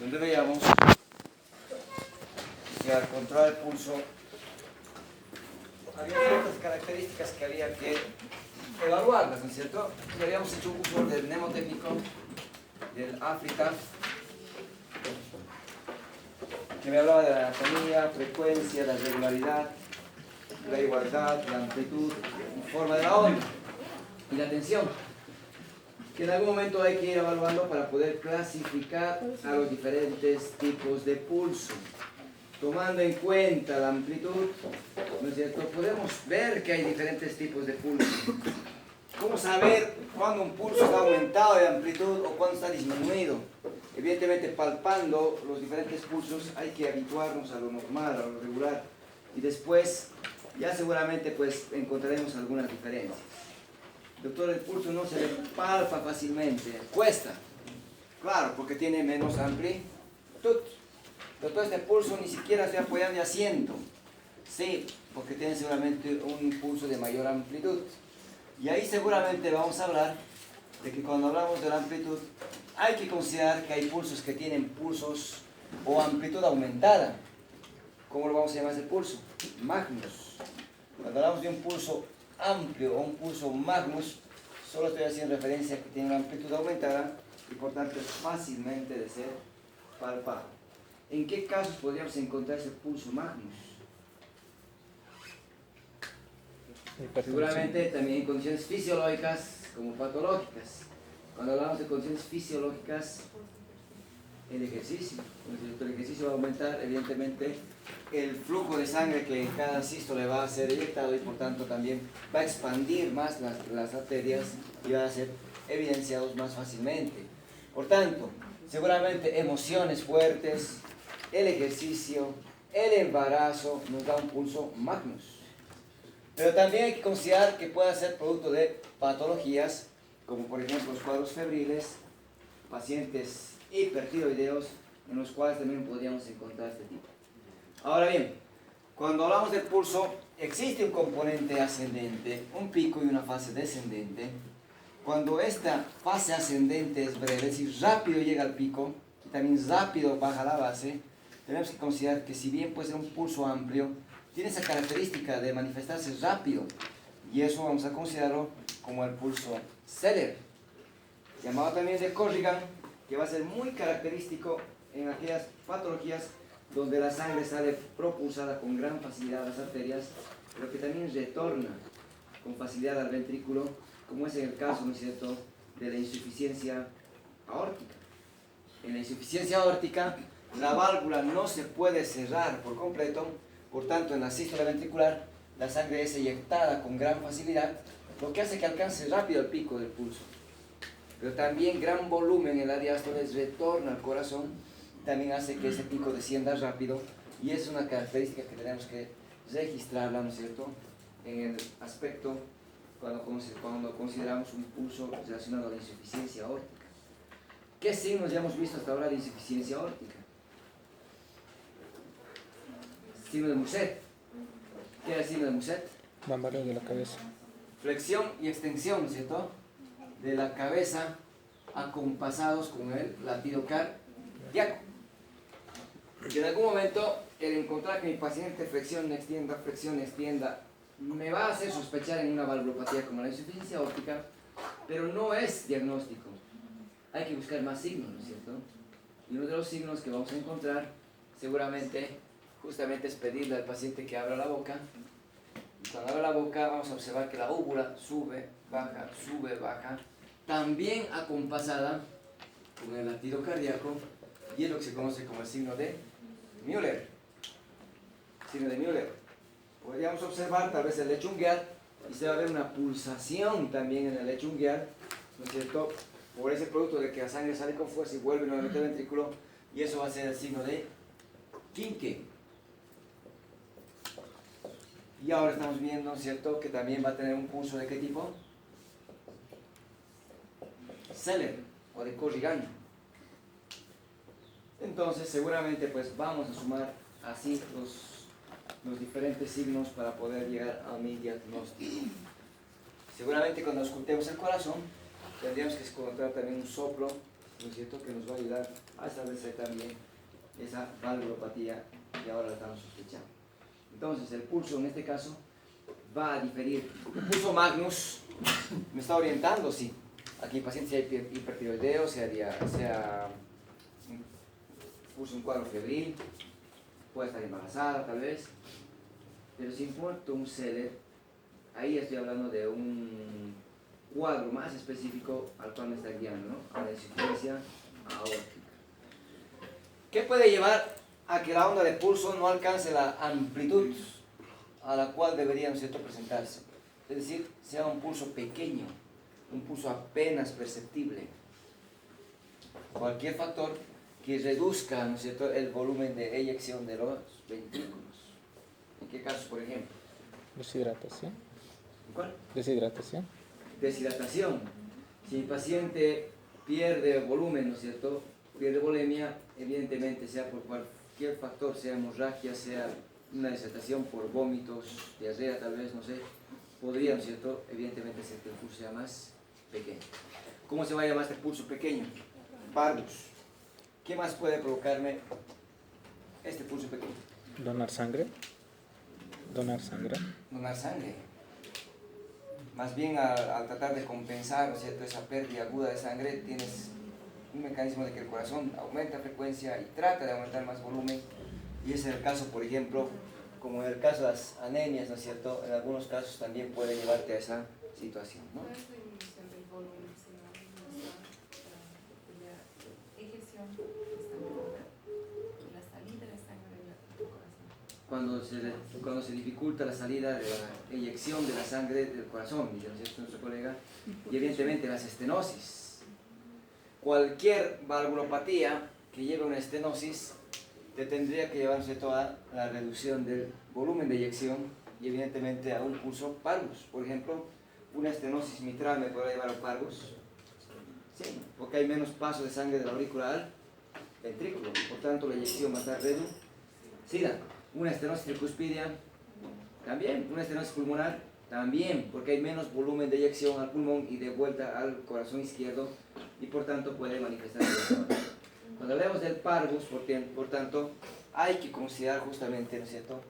donde veíamos que al controlar el pulso había ciertas características que había que evaluarlas, ¿no es cierto? Y habíamos hecho uso del mnemotécnico del África, que me hablaba de la anatomía, frecuencia, la regularidad, la igualdad, la amplitud y forma de la onda y la tensión, que en algún momento hay que ir evaluando para poder clasificar a los diferentes tipos de pulso. Tomando en cuenta la amplitud, ¿no es cierto?, podemos ver que hay diferentes tipos de pulso. ¿Cómo saber cuándo un pulso está aumentado de amplitud o cuándo está disminuido? Evidentemente, palpando los diferentes pulsos hay que habituarnos a lo normal, a lo regular, y después ya seguramente pues encontraremos algunas diferencias. Doctor, el pulso no se le palpa fácilmente, cuesta, claro, porque tiene menos amplitud. Doctor, este pulso ni siquiera estoy apoyando de asiento. Sí, porque tiene seguramente un pulso de mayor amplitud. Y ahí seguramente vamos a hablar de que cuando hablamos de la amplitud, hay que considerar que hay pulsos que tienen pulsos o amplitud aumentada. ¿Cómo lo vamos a llamar ese pulso? Magnus. Cuando hablamos de un pulso amplio o un pulso magnus, solo estoy haciendo referencia a que tiene una amplitud aumentada y por tanto es fácilmente de ser palpado. ¿En qué casos podríamos encontrar ese pulso magnus? Seguramente también en condiciones fisiológicas como patológicas. Cuando hablamos de condiciones fisiológicas, el ejercicio va a aumentar evidentemente el flujo de sangre que en cada sístole va a ser eyectado y por tanto también va a expandir más las arterias y va a ser evidenciados más fácilmente. Por tanto, seguramente emociones fuertes, el ejercicio, el embarazo nos da un pulso magnus. Pero también hay que considerar que puede ser producto de patologías, como por ejemplo los cuadros febriles, pacientes hipertiroideos, en los cuales también podríamos encontrar este tipo. Ahora bien, cuando hablamos del pulso, existe un componente ascendente, un pico y una fase descendente. Cuando esta fase ascendente es breve, es decir, rápido llega al pico y también rápido baja la base, tenemos que considerar que si bien puede ser un pulso amplio, tiene esa característica de manifestarse rápido, y eso vamos a considerarlo como el pulso Seller, llamado también de Corrigan, que va a ser muy característico en aquellas patologías donde la sangre sale propulsada con gran facilidad a las arterias, pero que también retorna con facilidad al ventrículo, como es en el caso, ¿no es cierto?, de la insuficiencia aórtica. En la insuficiencia aórtica, la válvula no se puede cerrar por completo, por tanto, en la sístole ventricular, la sangre es eyectada con gran facilidad, lo que hace que alcance rápido el pico del pulso. Pero también gran volumen en la diástole retorna al corazón, también hace que ese pico descienda rápido, y es una característica que tenemos que registrarla, ¿no es cierto?, en el aspecto cuando consideramos un pulso relacionado a la insuficiencia aórtica. ¿Qué signos ya hemos visto hasta ahora de insuficiencia aórtica? Signo de Muset. ¿Qué era el signo de Muset? Bambaleo de la cabeza. Flexión y extensión, ¿cierto?, de la cabeza acompasados con el latido cardíaco. Y en algún momento, el encontrar que mi paciente flexión, extienda, me va a hacer sospechar en una valvulopatía como la insuficiencia aórtica, pero no es diagnóstico. Hay que buscar más signos, ¿no es cierto? Y uno de los signos que vamos a encontrar, seguramente, justamente es pedirle al paciente que abra la boca. Y cuando abra la boca, vamos a observar que la úvula sube, baja, también acompasada con el latido cardíaco, y es lo que se conoce como el signo de Müller. Signo de Müller. Podríamos observar tal vez el lecho ungueal, y se va a ver una pulsación también en el lecho ungueal, ¿no es cierto?, por ese producto de que la sangre sale con fuerza y vuelve nuevamente al ventrículo, y eso va a ser el signo de Quincke. Y ahora estamos viendo, ¿cierto?, que también va a tener un pulso de qué tipo? Seller o de Corrigan. Entonces seguramente pues vamos a sumar así los diferentes signos para poder llegar a mi diagnóstico. Seguramente cuando escuchemos el corazón tendríamos que encontrar también un soplo ¿no es cierto?, que nos va a ayudar a establecer también esa valvulopatía que ahora la estamos sospechando. Entonces, el pulso en este caso va a diferir. El pulso magnus me está orientando, sí. Aquí en pacientes hay hipertiroideo, sea pulso un cuadro febril, puede estar embarazada tal vez, pero si importa un Seller, ahí estoy hablando de un cuadro más específico al cual me está guiando, ¿no? A la insuficiencia aórtica. ¿Qué puede llevar a que la onda de pulso no alcance la amplitud a la cual debería, ¿no es cierto?, presentarse? Es decir, sea un pulso pequeño, un pulso apenas perceptible. Cualquier factor que reduzca, ¿no es cierto?, el volumen de eyección de los ventrículos. ¿En qué caso, por ejemplo? Deshidratación. ¿Cuál? Deshidratación. Deshidratación. Si el paciente pierde volumen, ¿no es cierto?, pierde volemia, evidentemente, sea por cualquier factor, sea hemorragia, sea una deshidratación por vómitos, diarrea tal vez, no sé, podría, ¿no es cierto?, evidentemente ser que el pulso sea más pequeño. ¿Cómo se va a llamar este pulso pequeño? Parvus. ¿Qué más puede provocarme este pulso pequeño? Donar sangre. Donar sangre. Donar sangre. Más bien al tratar de compensar, ¿no es cierto?, esa pérdida aguda de sangre, tienes un mecanismo de que el corazón aumenta frecuencia y trata de aumentar más volumen, y ese es el caso, por ejemplo, como en el caso de las anemias, ¿no es cierto?, en algunos casos también puede llevarte a esa situación, ¿no? No es la disminución del volumen, sino la eyección estancada y la salida de sangre del corazón. Cuando se dificulta la salida de la eyección de la sangre del corazón, dice, ¿no es cierto?, nuestro colega, y evidentemente las estenosis. Cualquier valvulopatía que lleve una estenosis te tendría que llevarse toda la reducción del volumen de eyección y evidentemente a un pulso parvus. Por ejemplo, una estenosis mitral me podrá llevar a un parvus, sí, porque hay menos paso de sangre de la aurícula al ventrículo, por tanto la eyección va a estar reducida. Una estenosis tricuspidia también, una estenosis pulmonar también, porque hay menos volumen de eyección al pulmón y de vuelta al corazón izquierdo, y por tanto puede manifestarse. Cuando hablamos del parvus, por tanto, hay que considerar justamente, ¿no es cierto?,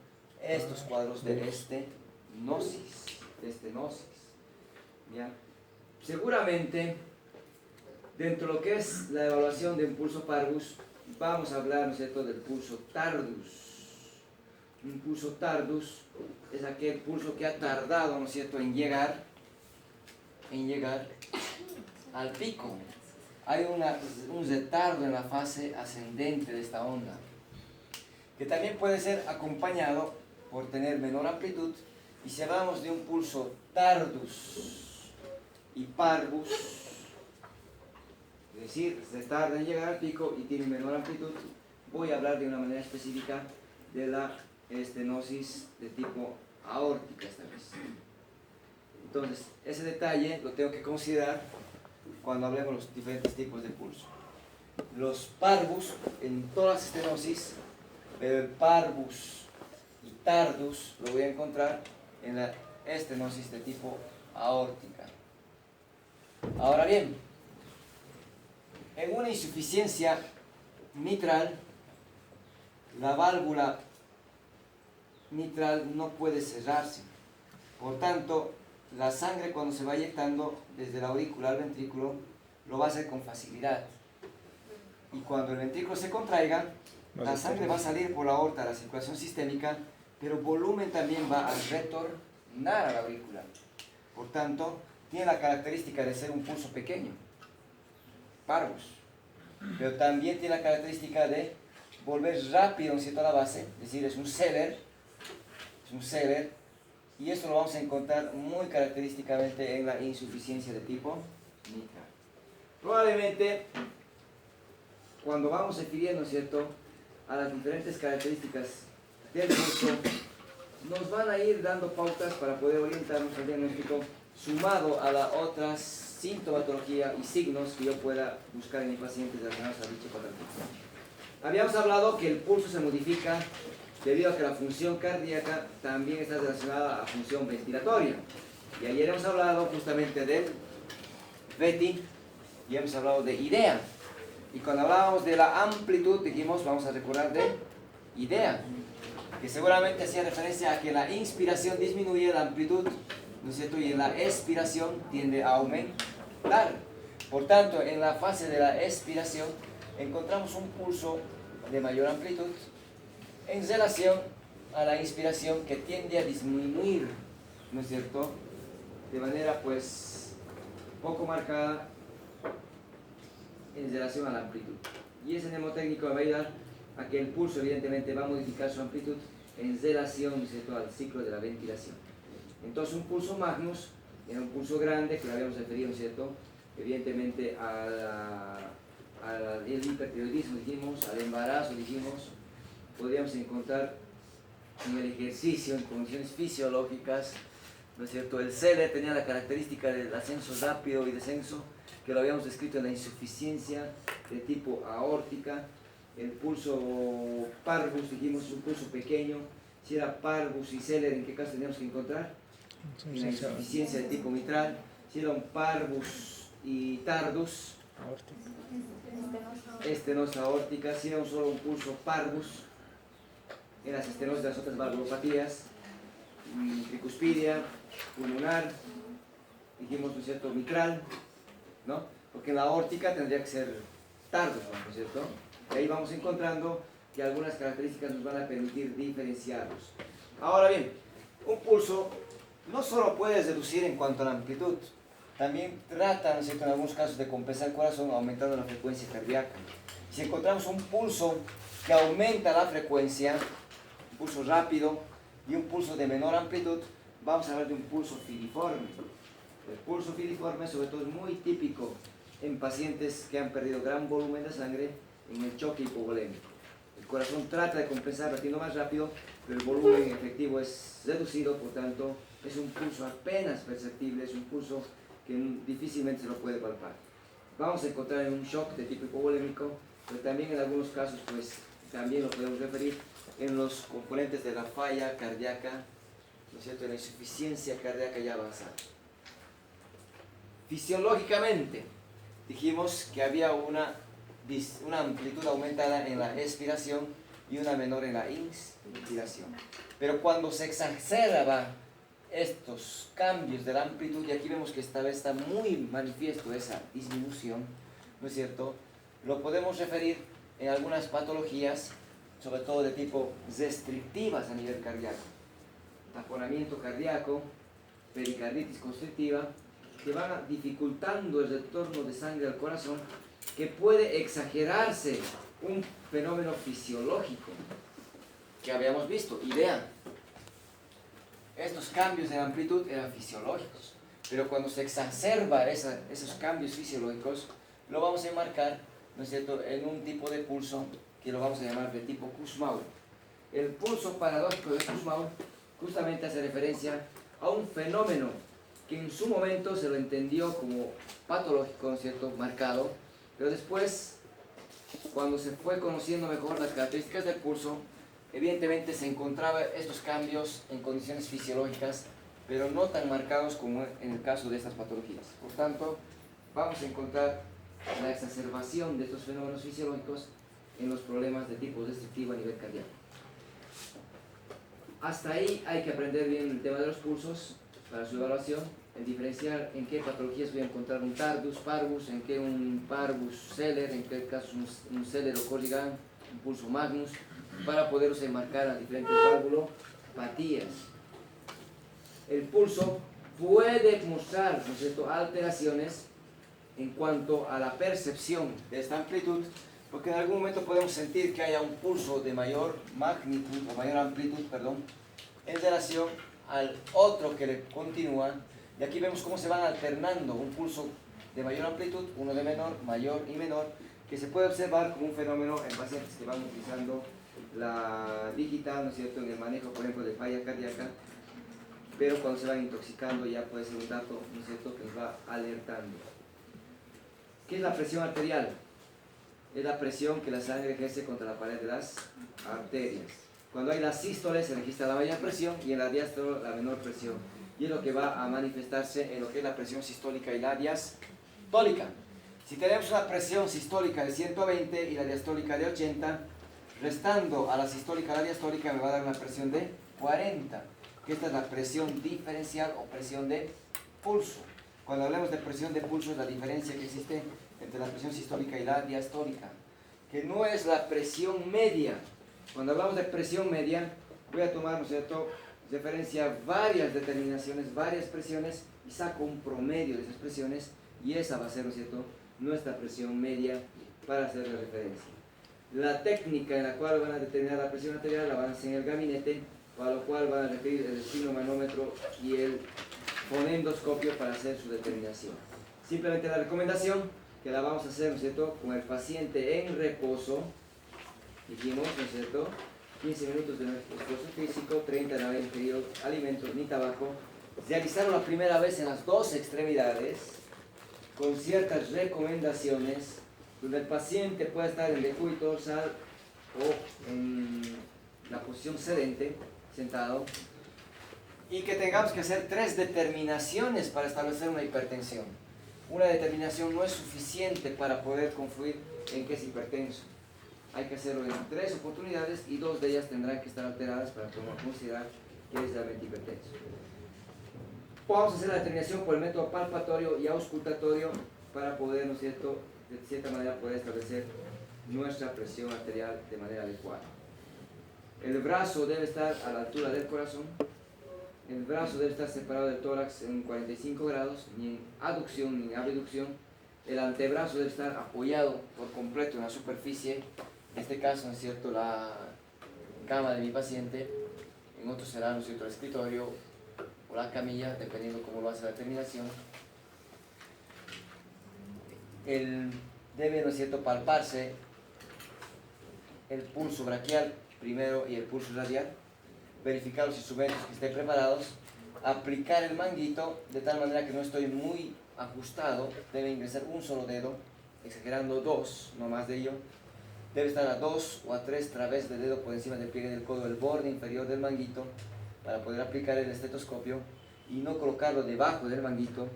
estos cuadros de estenosis. ¿Ya? Seguramente, dentro de lo que es la evaluación de un pulso parvus, vamos a hablar, ¿no es cierto?, del pulso tardus. Un pulso tardus es aquel pulso que ha tardado, ¿no es cierto?, en llegar al pico. Hay un retardo en la fase ascendente de esta onda, que también puede ser acompañado por tener menor amplitud, y si hablamos de un pulso tardus y parvus, es decir, se tarda en llegar al pico y tiene menor amplitud, voy a hablar de una manera específica de la estenosis de tipo aórtica esta vez. Entonces, ese detalle lo tengo que considerar cuando hablemos de los diferentes tipos de pulso. Los parvus en todas las estenosis, pero el parvus y tardus lo voy a encontrar en la estenosis de tipo aórtica. Ahora bien, en una insuficiencia mitral, la válvula mitral no puede cerrarse. Por tanto, la sangre cuando se va eyectando desde la aurícula al ventrículo lo va a hacer con facilidad. Y cuando el ventrículo se contraiga, la sangre va a salir por la aorta a la circulación sistémica, pero volumen también va a retornar a la aurícula. Por tanto, tiene la característica de ser un pulso pequeño, parvus, pero también tiene la característica de volver rápido, ¿no es cierto?, a la base, es decir, es un Seller, y esto lo vamos a encontrar muy característicamente en la insuficiencia de tipo mitral. Probablemente, cuando vamos refiriendo, ¿cierto?, a las diferentes características del pulso, nos van a ir dando pautas para poder orientarnos al diagnóstico, sumado a las otras sintomatología y signos que yo pueda buscar en mis pacientes relacionados a dicha patología. Habíamos hablado que el pulso se modifica debido a que la función cardíaca también está relacionada a la función ventilatoria. Y ayer hemos hablado justamente del VETI y hemos hablado de IDEA. Y cuando hablábamos de la amplitud, dijimos, vamos a recordar de idea, que seguramente hacía referencia a que la inspiración disminuye la amplitud, ¿no es cierto? Y en la expiración tiende a aumentar. Por tanto, en la fase de la expiración encontramos un pulso de mayor amplitud en relación a la inspiración que tiende a disminuir, ¿no es cierto? De manera pues poco marcada en relación a la amplitud. Y ese mnemotécnico va a ayudar a que el pulso evidentemente va a modificar su amplitud en relación, ¿no es cierto?, al ciclo de la ventilación. Entonces un pulso magnus era un pulso grande que lo habíamos referido, ¿no es cierto?, evidentemente al hipertiroidismo, dijimos, al embarazo, dijimos, podríamos encontrar en el ejercicio, en condiciones fisiológicas, ¿no es cierto? El Seller tenía la característica del ascenso rápido y descenso, que lo habíamos descrito en la insuficiencia de tipo aórtica. El pulso parvus, dijimos, es un pulso pequeño. Si era parvus y Seller, ¿en qué caso teníamos que encontrar? En la insuficiencia de tipo mitral. Si era un parvus y tardus, estenosis aórtica. Si era solo un pulso parvus, en las estenosis de las otras valvulopatías, tricuspidia, pulmonar, dijimos, ¿no es cierto?, mitral, ¿no? Porque en la aórtica tendría que ser tardus, ¿no es cierto? Y ahí vamos encontrando que algunas características nos van a permitir diferenciarlos. Ahora bien, un pulso no solo puede reducir en cuanto a la amplitud, también trata, ¿no es cierto?, en algunos casos de compensar el corazón aumentando la frecuencia cardíaca. Si encontramos un pulso que aumenta la frecuencia, un pulso rápido y un pulso de menor amplitud, vamos a hablar de un pulso filiforme. El pulso filiforme sobre todo es muy típico en pacientes que han perdido gran volumen de sangre en el choque hipovolémico. El corazón trata de compensar latiendo más rápido, pero el volumen efectivo es reducido, por tanto es un pulso apenas perceptible, es un pulso que difícilmente se lo puede palpar. Vamos a encontrar en un shock de tipo hipovolémico, pero también en algunos casos pues también lo podemos referir en los componentes de la falla cardíaca, ¿no es cierto?, en la insuficiencia cardíaca ya avanzada. Fisiológicamente dijimos que había una amplitud aumentada en la expiración y una menor en la inspiración. Pero cuando se exacerba estos cambios de la amplitud, y aquí vemos que esta vez está muy manifiesto esa disminución, ¿no es cierto?, lo podemos referir en algunas patologías, sobre todo de tipo restrictivas a nivel cardíaco. Taponamiento cardíaco, pericarditis constrictiva, que van dificultando el retorno de sangre al corazón, que puede exagerarse un fenómeno fisiológico que habíamos visto. Idea, estos cambios de amplitud eran fisiológicos, pero cuando se exacerba esos cambios fisiológicos, lo vamos a enmarcar, ¿no es cierto?, en un tipo de pulso que lo vamos a llamar de tipo Kussmaul. El pulso paradójico de Kussmaul justamente hace referencia a un fenómeno que en su momento se lo entendió como patológico, ¿no es cierto?, marcado, pero después, cuando se fue conociendo mejor las características del pulso, evidentemente se encontraba estos cambios en condiciones fisiológicas, pero no tan marcados como en el caso de estas patologías. Por tanto, vamos a encontrar la exacerbación de estos fenómenos fisiológicos en los problemas de tipo restrictivo a nivel cardíaco. Hasta ahí hay que aprender bien el tema de los pulsos para su evaluación, el diferenciar en qué patologías voy a encontrar un tardus, parvus, en qué un parvus Seller, en qué caso un Seller o Corrigan, un pulso magnus, para poderlos enmarcar a diferentes valvulopatías. El pulso puede mostrar, ¿no es cierto?, alteraciones en cuanto a la percepción de esta amplitud, porque en algún momento podemos sentir que haya un pulso de mayor magnitud, o mayor amplitud, perdón, en relación al otro que le continúa, y aquí vemos cómo se van alternando un pulso de mayor amplitud, uno de menor, mayor y menor, que se puede observar como un fenómeno en pacientes que van utilizando la digital, ¿no es cierto?, en el manejo, por ejemplo, de falla cardíaca, pero cuando se van intoxicando ya puede ser un dato, ¿no es cierto?, que nos va alertando. ¿Qué es la presión arterial? Es la presión que la sangre ejerce contra la pared de las arterias. Cuando hay la sístole se registra la mayor presión y en la diástole la menor presión. Y es lo que va a manifestarse en lo que es la presión sistólica y la diastólica. Si tenemos una presión sistólica de 120 y la diastólica de 80, restando a la sistólica a la diastólica me va a dar una presión de 40, que esta es la presión diferencial o presión de pulso. Cuando hablamos de presión de pulso es la diferencia que existe entre la presión sistólica y la diastólica, que no es la presión media. Cuando hablamos de presión media, voy a tomar, ¿no es cierto?, referencia varias determinaciones, varias presiones, y saco un promedio de esas presiones, y esa va a ser, ¿no es cierto?, nuestra presión media para hacer la referencia. La técnica en la cual van a determinar la presión arterial la van a hacer en el gabinete, para lo cual van a requerir el esfigmomanómetro y el fonendoscopio para hacer su determinación. Simplemente la recomendación que la vamos a hacer, ¿no es cierto?, con el paciente en reposo, dijimos, ¿no es cierto?, 15 minutos de esfuerzo físico, 30 de haber ingerido alimentos ni tabaco, realizarlo la primera vez en las dos extremidades, con ciertas recomendaciones, donde el paciente pueda estar en decúbito dorsal o en la posición sedente, sentado, y que tengamos que hacer 3 determinaciones para establecer una hipertensión. Una determinación no es suficiente para poder confluir en que es hipertenso. Hay que hacerlo en 3 oportunidades y 2 de ellas tendrán que estar alteradas para poder considerar que es realmente hipertenso. Vamos a hacer la determinación por el método palpatorio y auscultatorio para poder, ¿no es cierto?, de cierta manera poder establecer nuestra presión arterial de manera adecuada. El brazo debe estar a la altura del corazón. El brazo debe estar separado del tórax en 45 grados, ni en aducción ni en abducción. El antebrazo debe estar apoyado por completo en la superficie. En este caso, ¿no es cierto?, la cama de mi paciente. En otros será, ¿no es cierto?, el escritorio o la camilla, dependiendo cómo lo hace la terminación. Debe, ¿no es cierto?, palparse el pulso braquial primero y el pulso radial, verificar los instrumentos que estén preparados, aplicar el manguito de tal manera que no estoy muy ajustado, debe ingresar un solo dedo, exagerando 2, no más de ello. Debe estar a 2 o a 3 través del dedo por encima del pliegue del codo, el borde inferior del manguito, para poder aplicar el estetoscopio y no colocarlo debajo del manguito.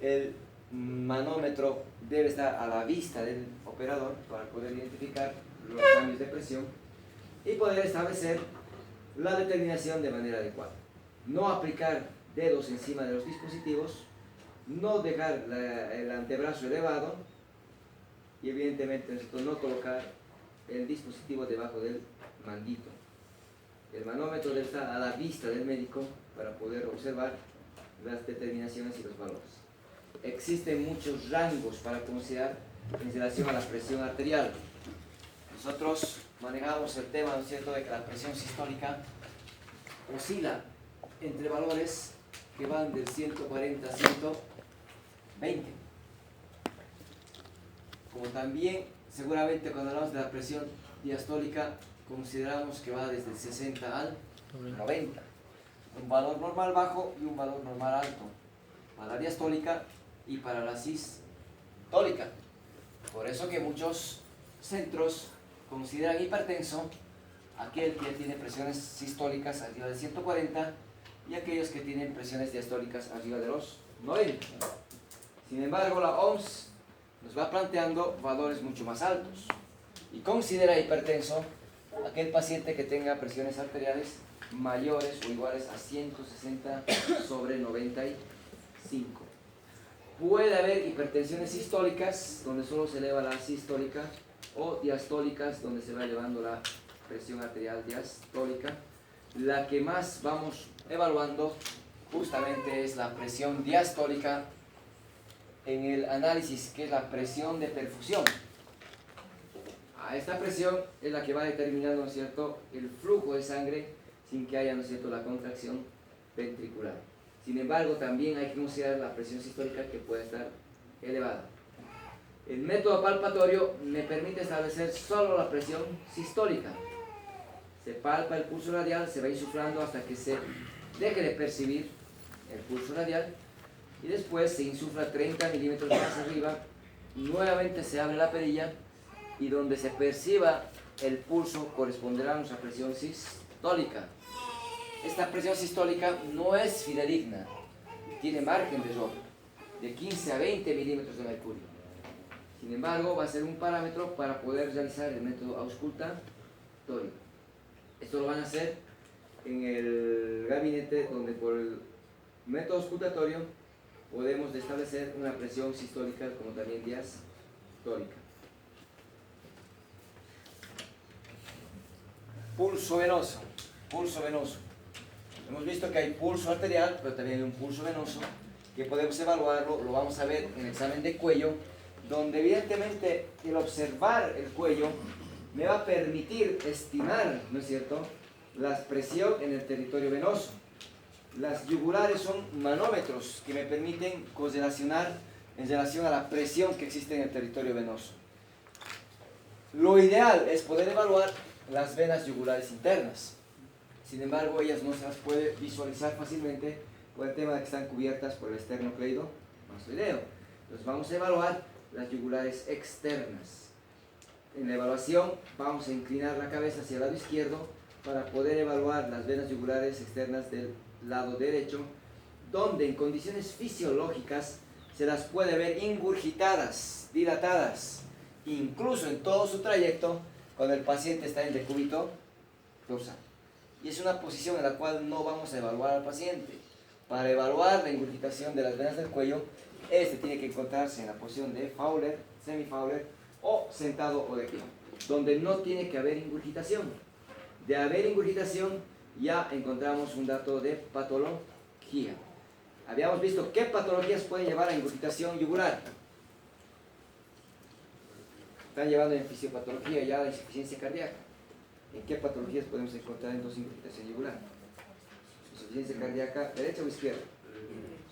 El manómetro debe estar a la vista del operador para poder identificar los cambios de presión y poder establecer la determinación de manera adecuada. No aplicar dedos encima de los dispositivos, no dejar el antebrazo elevado y evidentemente no colocar el dispositivo debajo del manguito. El manómetro debe estar a la vista del médico para poder observar las determinaciones y los valores. Existen muchos rangos para considerar en relación a la presión arterial. Nosotros manejamos el tema, ¿no es cierto?, de que la presión sistólica oscila entre valores que van del 140 a 120. Como también, seguramente cuando hablamos de la presión diastólica, consideramos que va desde el 60 al 90. Un valor normal bajo y un valor normal alto para la diastólica y para la sistólica. Por eso que muchos centros consideran hipertenso aquel que tiene presiones sistólicas arriba de 140 y aquellos que tienen presiones diastólicas arriba de los 90. Sin embargo, la OMS nos va planteando valores mucho más altos y considera hipertenso aquel paciente que tenga presiones arteriales mayores o iguales a 160/95. Puede haber hipertensiones sistólicas donde solo se eleva la sistólica o diastólicas donde se va elevando la presión arterial diastólica. La que más vamos evaluando justamente es la presión diastólica en el análisis, que es la presión de perfusión. A esta presión es la que va determinando, ¿no es cierto?, el flujo de sangre sin que haya, ¿no es cierto?, la contracción ventricular. Sin embargo, también hay que considerar la presión sistólica que puede estar elevada. El método palpatorio me permite establecer solo la presión sistólica. Se palpa el pulso radial, se va insuflando hasta que se deje de percibir el pulso radial y después se insufla 30 milímetros más arriba, nuevamente se abre la perilla y donde se perciba el pulso corresponderá a nuestra presión sistólica. Esta presión sistólica no es fidedigna, tiene margen de error de 15 a 20 milímetros de mercurio. Sin embargo, va a ser un parámetro para poder realizar el método auscultatorio. Esto lo van a hacer en el gabinete donde por el método auscultatorio podemos establecer una presión sistólica como también diastólica. Pulso venoso. Pulso venoso. Hemos visto que hay pulso arterial, pero también hay un pulso venoso que podemos evaluarlo, lo vamos a ver en el examen de cuello, donde evidentemente el observar el cuello me va a permitir estimar, ¿no es cierto?, la presión en el territorio venoso. Las yugulares son manómetros que me permiten correlacionar en relación a la presión que existe en el territorio venoso. Lo ideal es poder evaluar las venas yugulares internas. Sin embargo, ellas no se las puede visualizar fácilmente por el tema de que están cubiertas por el esternocleido mastoideo. Entonces vamos a evaluar las yugulares externas. En la evaluación vamos a inclinar la cabeza hacia el lado izquierdo para poder evaluar las venas yugulares externas del lado derecho, donde en condiciones fisiológicas se las puede ver ingurgitadas, dilatadas, incluso en todo su trayecto cuando el paciente está en decúbito dorsal. Y es una posición en la cual no vamos a evaluar al paciente. Para evaluar la ingurgitación de las venas del cuello, este tiene que encontrarse en la posición de Fowler, semi-Fowler, o sentado o de pie, donde no tiene que haber ingurgitación. De haber ingurgitación, ya encontramos un dato de patología. Habíamos visto qué patologías pueden llevar a ingurgitación yugular. Están llevando en fisiopatología ya la insuficiencia cardíaca. ¿En qué patologías podemos encontrar entonces ingurgitación yugular? Insuficiencia cardíaca, ¿derecha o izquierda?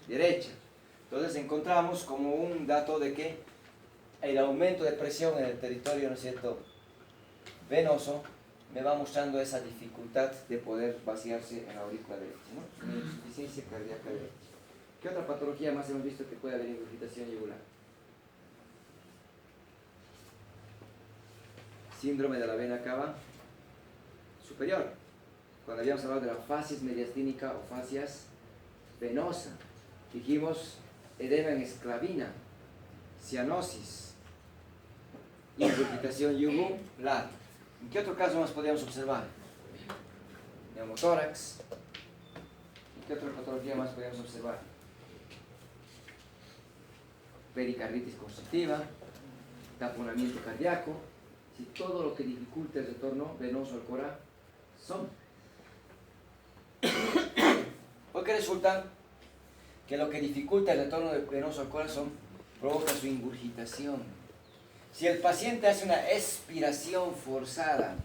Derecha. Entonces encontramos como un dato de que el aumento de presión en el territorio, ¿no es cierto?, venoso, me va mostrando esa dificultad de poder vaciarse en la aurícula derecha, ¿no? Una insuficiencia cardíaca derecha. ¿Qué otra patología más hemos visto que puede haber ingurgitación yugular? Síndrome de la vena cava superior. Cuando habíamos hablado de la fascias mediastínica o fascias venosa, dijimos edema en esclavina, cianosis, ingurgitación yugular. ¿En qué otro caso más podríamos observar? Neumotórax. ¿En qué otra patología más podríamos observar? Pericarditis constrictiva, taponamiento cardíaco, si todo lo que dificulta el retorno venoso al corazón. Porque resulta que lo que dificulta el retorno venoso al corazón provoca su ingurgitación. Si el paciente hace una expiración forzada,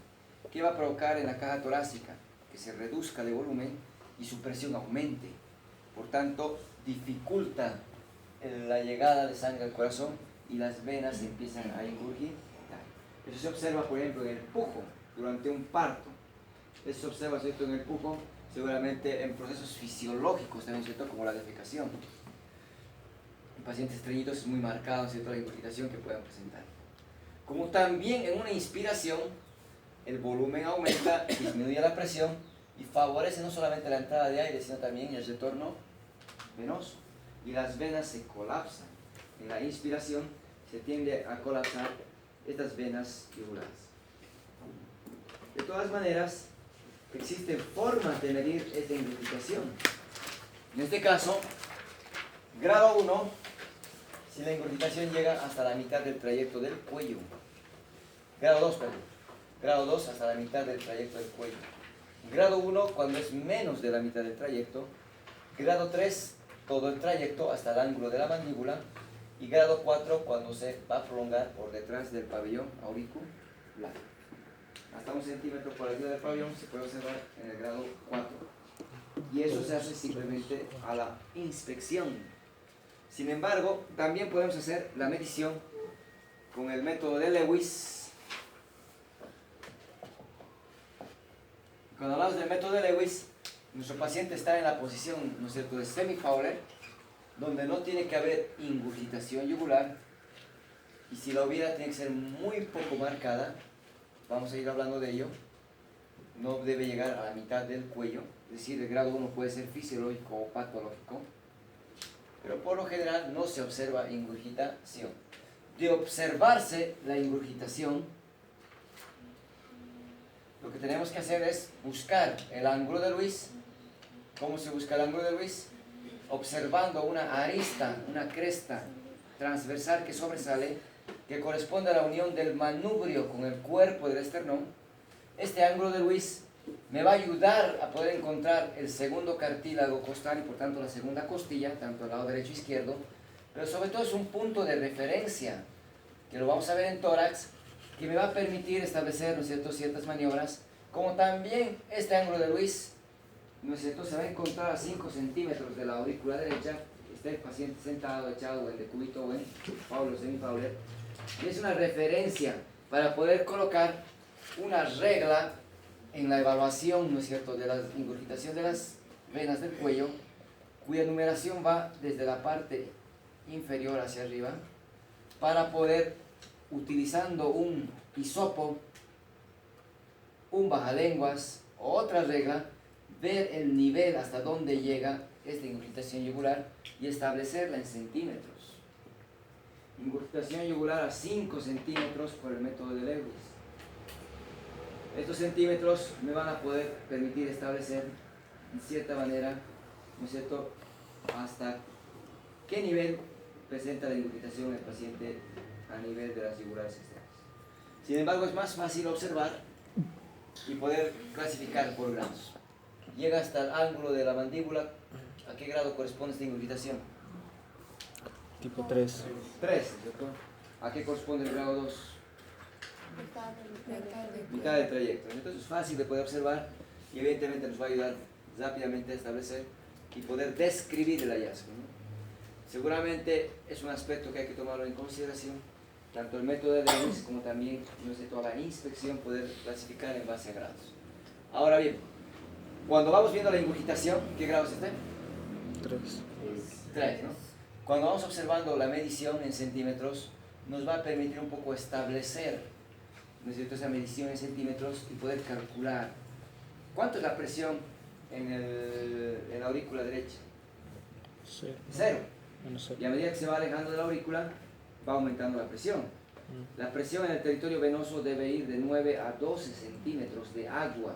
¿qué va a provocar en la caja torácica? Que se reduzca de volumen y su presión aumente. Por tanto, dificulta la llegada de sangre al corazón y las venas empiezan a ingurgitar. Eso se observa, por ejemplo, en el pujo, durante un parto. Eso se observa, ¿cierto?, en el pujo, seguramente en procesos fisiológicos también, ¿cierto?, como la defecación. En pacientes estreñidos es muy marcado, ¿cierto?, la ingurgitación que puedan presentar. Como también en una inspiración, el volumen aumenta, disminuye la presión y favorece no solamente la entrada de aire, sino también el retorno venoso. Y las venas se colapsan. En la inspiración se tiende a colapsar estas venas yugulares. De todas maneras, existen formas de medir esta ingurgitación. En este caso, grado 1, si la ingurgitación llega hasta la mitad del trayecto del cuello. Grado 2, perdón. Grado 2 hasta la mitad del trayecto del cuello. Grado 1 cuando es menos de la mitad del trayecto. Grado 3, todo el trayecto hasta el ángulo de la mandíbula. Y grado 4 cuando se va a prolongar por detrás del pabellón auricular. Hasta 1 centímetro por arriba del pabellón se puede observar en el grado 4. Y eso se hace simplemente a la inspección. Sin embargo, también podemos hacer la medición con el método de Lewis. Cuando hablamos del método de Lewis, nuestro paciente está en la posición, ¿no es cierto?, de semi-Fowler, donde no tiene que haber ingurgitación yugular, y si la hubiera tiene que ser muy poco marcada. Vamos a ir hablando de ello. No debe llegar a la mitad del cuello, es decir, el grado 1 puede ser fisiológico o patológico, pero por lo general no se observa ingurgitación. de observarse la ingurgitación, lo que tenemos que hacer es buscar el ángulo de Luis. ¿Cómo se busca el ángulo de Luis? Observando una arista, una cresta transversal que sobresale, que corresponde a la unión del manubrio con el cuerpo del esternón. Este ángulo de Luis me va a ayudar a poder encontrar el segundo cartílago costal y por tanto la segunda costilla, tanto al lado derecho e izquierdo, pero sobre todo es un punto de referencia, que lo vamos a ver en tórax, que me va a permitir establecer, ¿no es cierto?, ciertas maniobras, como también este ángulo de Luis, ¿no es cierto?, se va a encontrar a 5 centímetros de la aurícula derecha, esté el paciente sentado, echado, o en decúbito, o en Fowler o semi-Fowler, y es una referencia para poder colocar una regla en la evaluación, ¿no es cierto?, de la ingurgitación de las venas del cuello, cuya numeración va desde la parte inferior hacia arriba, para poder, utilizando un hisopo, un bajalenguas o otra regla, ver el nivel hasta donde llega esta ingurgitación yugular y establecerla en centímetros. Ingurgitación yugular a 5 centímetros por el método de Lewis. Estos centímetros me van a poder permitir establecer, en cierta manera, ¿no es cierto?, hasta qué nivel presenta la ingurgitación del paciente a nivel de las yugulares externas. Sin embargo, es más fácil observar y poder clasificar por grados. Llega hasta el ángulo de la mandíbula. ¿A qué grado corresponde esta ingurgitación? Tipo 3. 3, ¿cierto? ¿A qué corresponde el grado 2? Mitad del trayecto. Entonces es fácil de poder observar y evidentemente nos va a ayudar rápidamente a establecer y poder describir el hallazgo, ¿no? Seguramente es un aspecto que hay que tomarlo en consideración, tanto el método de Lewis como también, no sé, toda la inspección, poder clasificar en base a grados. Ahora bien, cuando vamos viendo la ingurgitación, ¿qué grados está? 3. 3, ¿no? Cuando vamos observando la medición en centímetros, nos va a permitir un poco establecer, ¿no es cierto?, esa medición en centímetros y poder calcular cuánto es la presión en la aurícula derecha. 0. Y a medida que se va alejando de la aurícula, va aumentando la presión. La presión en el territorio venoso debe ir de 9 a 12 centímetros de agua.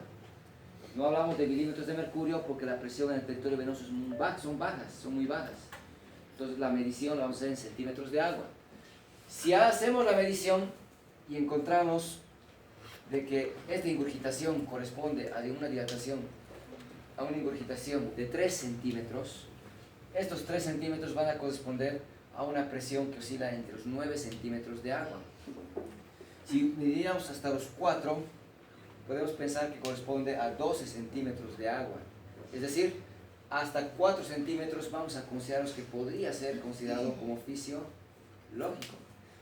No hablamos de milímetros de mercurio porque la presión en el territorio venoso son muy bajas. Entonces la medición la vamos a hacer en centímetros de agua. Si hacemos la medición y encontramos de que esta ingurgitación corresponde a una dilatación, a una ingurgitación de 3 centímetros, estos 3 centímetros van a corresponder a una presión que oscila entre los 9 centímetros de agua. Si midiéramos hasta los 4, podemos pensar que corresponde a 12 centímetros de agua. Es decir, hasta 4 centímetros vamos a considerarlos que podría ser considerado como fisiológico,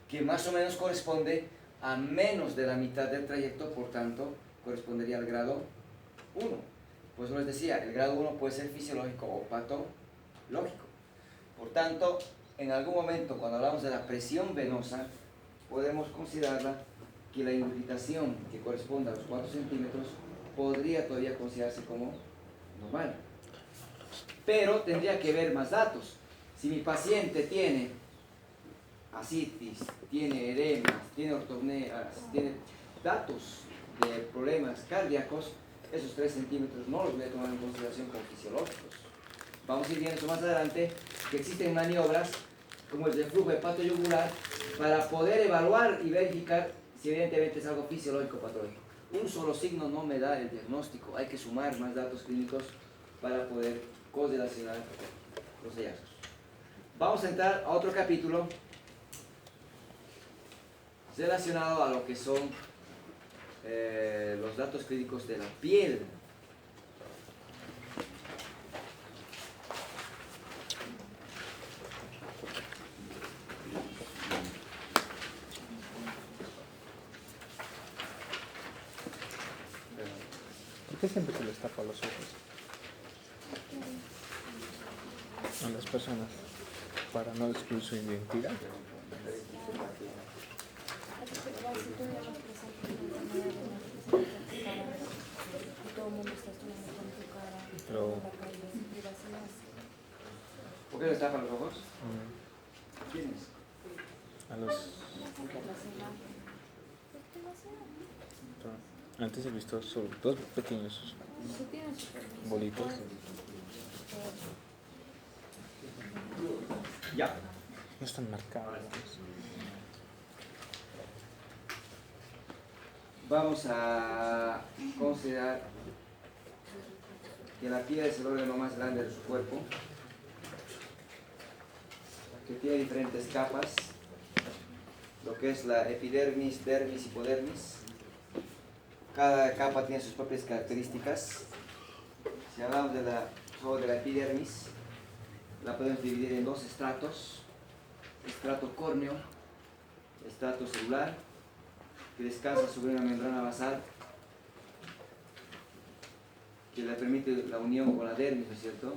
que más o menos corresponde a menos de la mitad del trayecto, por tanto, correspondería al grado 1. Por eso les decía, el grado 1 puede ser fisiológico o patológico. Por tanto, en algún momento, cuando hablamos de la presión venosa, podemos considerarla que la ingurgitación que corresponde a los 4 centímetros podría todavía considerarse como normal. Pero tendría que ver más datos. Si mi paciente tiene ascitis, tiene edemas, tiene ortogneas, tiene datos de problemas cardíacos, esos 3 centímetros no los voy a tomar en consideración como fisiológicos. Vamos a ir viendo más adelante que existen maniobras como el reflujo hepatoyugular para poder evaluar y verificar si evidentemente es algo fisiológico o patológico. Un solo signo no me da el diagnóstico, hay que sumar más datos clínicos para poder correlacionar los hallazgos. Vamos a entrar a otro capítulo relacionado a lo que son los datos clínicos de la piel. ¿Por qué siempre se les tapa los ojos a las personas? Para no descubrir su identidad. Pero, ¿por qué les tapan los ojos? ¿Quiénes? A los Antes he visto solo dos pequeños bolitos. Ya. No están marcados. Vamos a considerar que la piel es el órgano más grande de su cuerpo, que tiene diferentes capas, lo que es la epidermis, dermis, hipodermis. Cada capa tiene sus propias características. Si hablamos solo de la epidermis, la podemos dividir en dos estratos: estrato córneo, estrato celular, que descansa sobre una membrana basal que le permite la unión con la dermis, ¿no es cierto?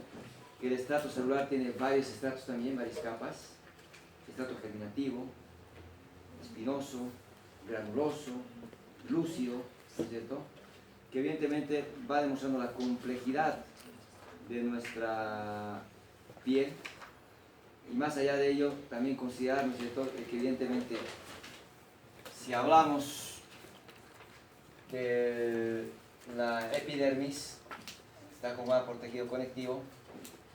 Que el estrato celular tiene varios estratos también, varias capas: estrato germinativo, espinoso, granuloso, lúcido, ¿no es cierto? Que evidentemente va demostrando la complejidad de nuestra piel. Y más allá de ello, también considerar, ¿no es cierto?, que evidentemente, si hablamos que la epidermis está conformada por tejido conectivo,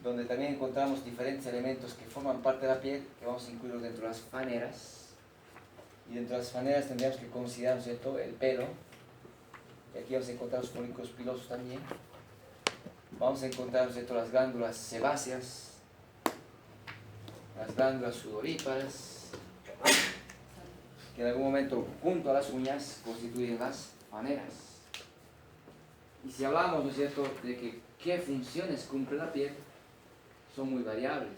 donde también encontramos diferentes elementos que forman parte de la piel, que vamos a incluir dentro de las faneras. Y dentro de las faneras tendríamos que considerar, ¿no es cierto?, el pelo. Y aquí vamos a encontrar los folículos pilosos también. Vamos a encontrar, ¿no es cierto?, las glándulas sebáceas, las glándulas sudoríparas, que en algún momento junto a las uñas constituyen las faneras. Y si hablamos, ¿no es cierto?, de que qué funciones cumple la piel, son muy variables,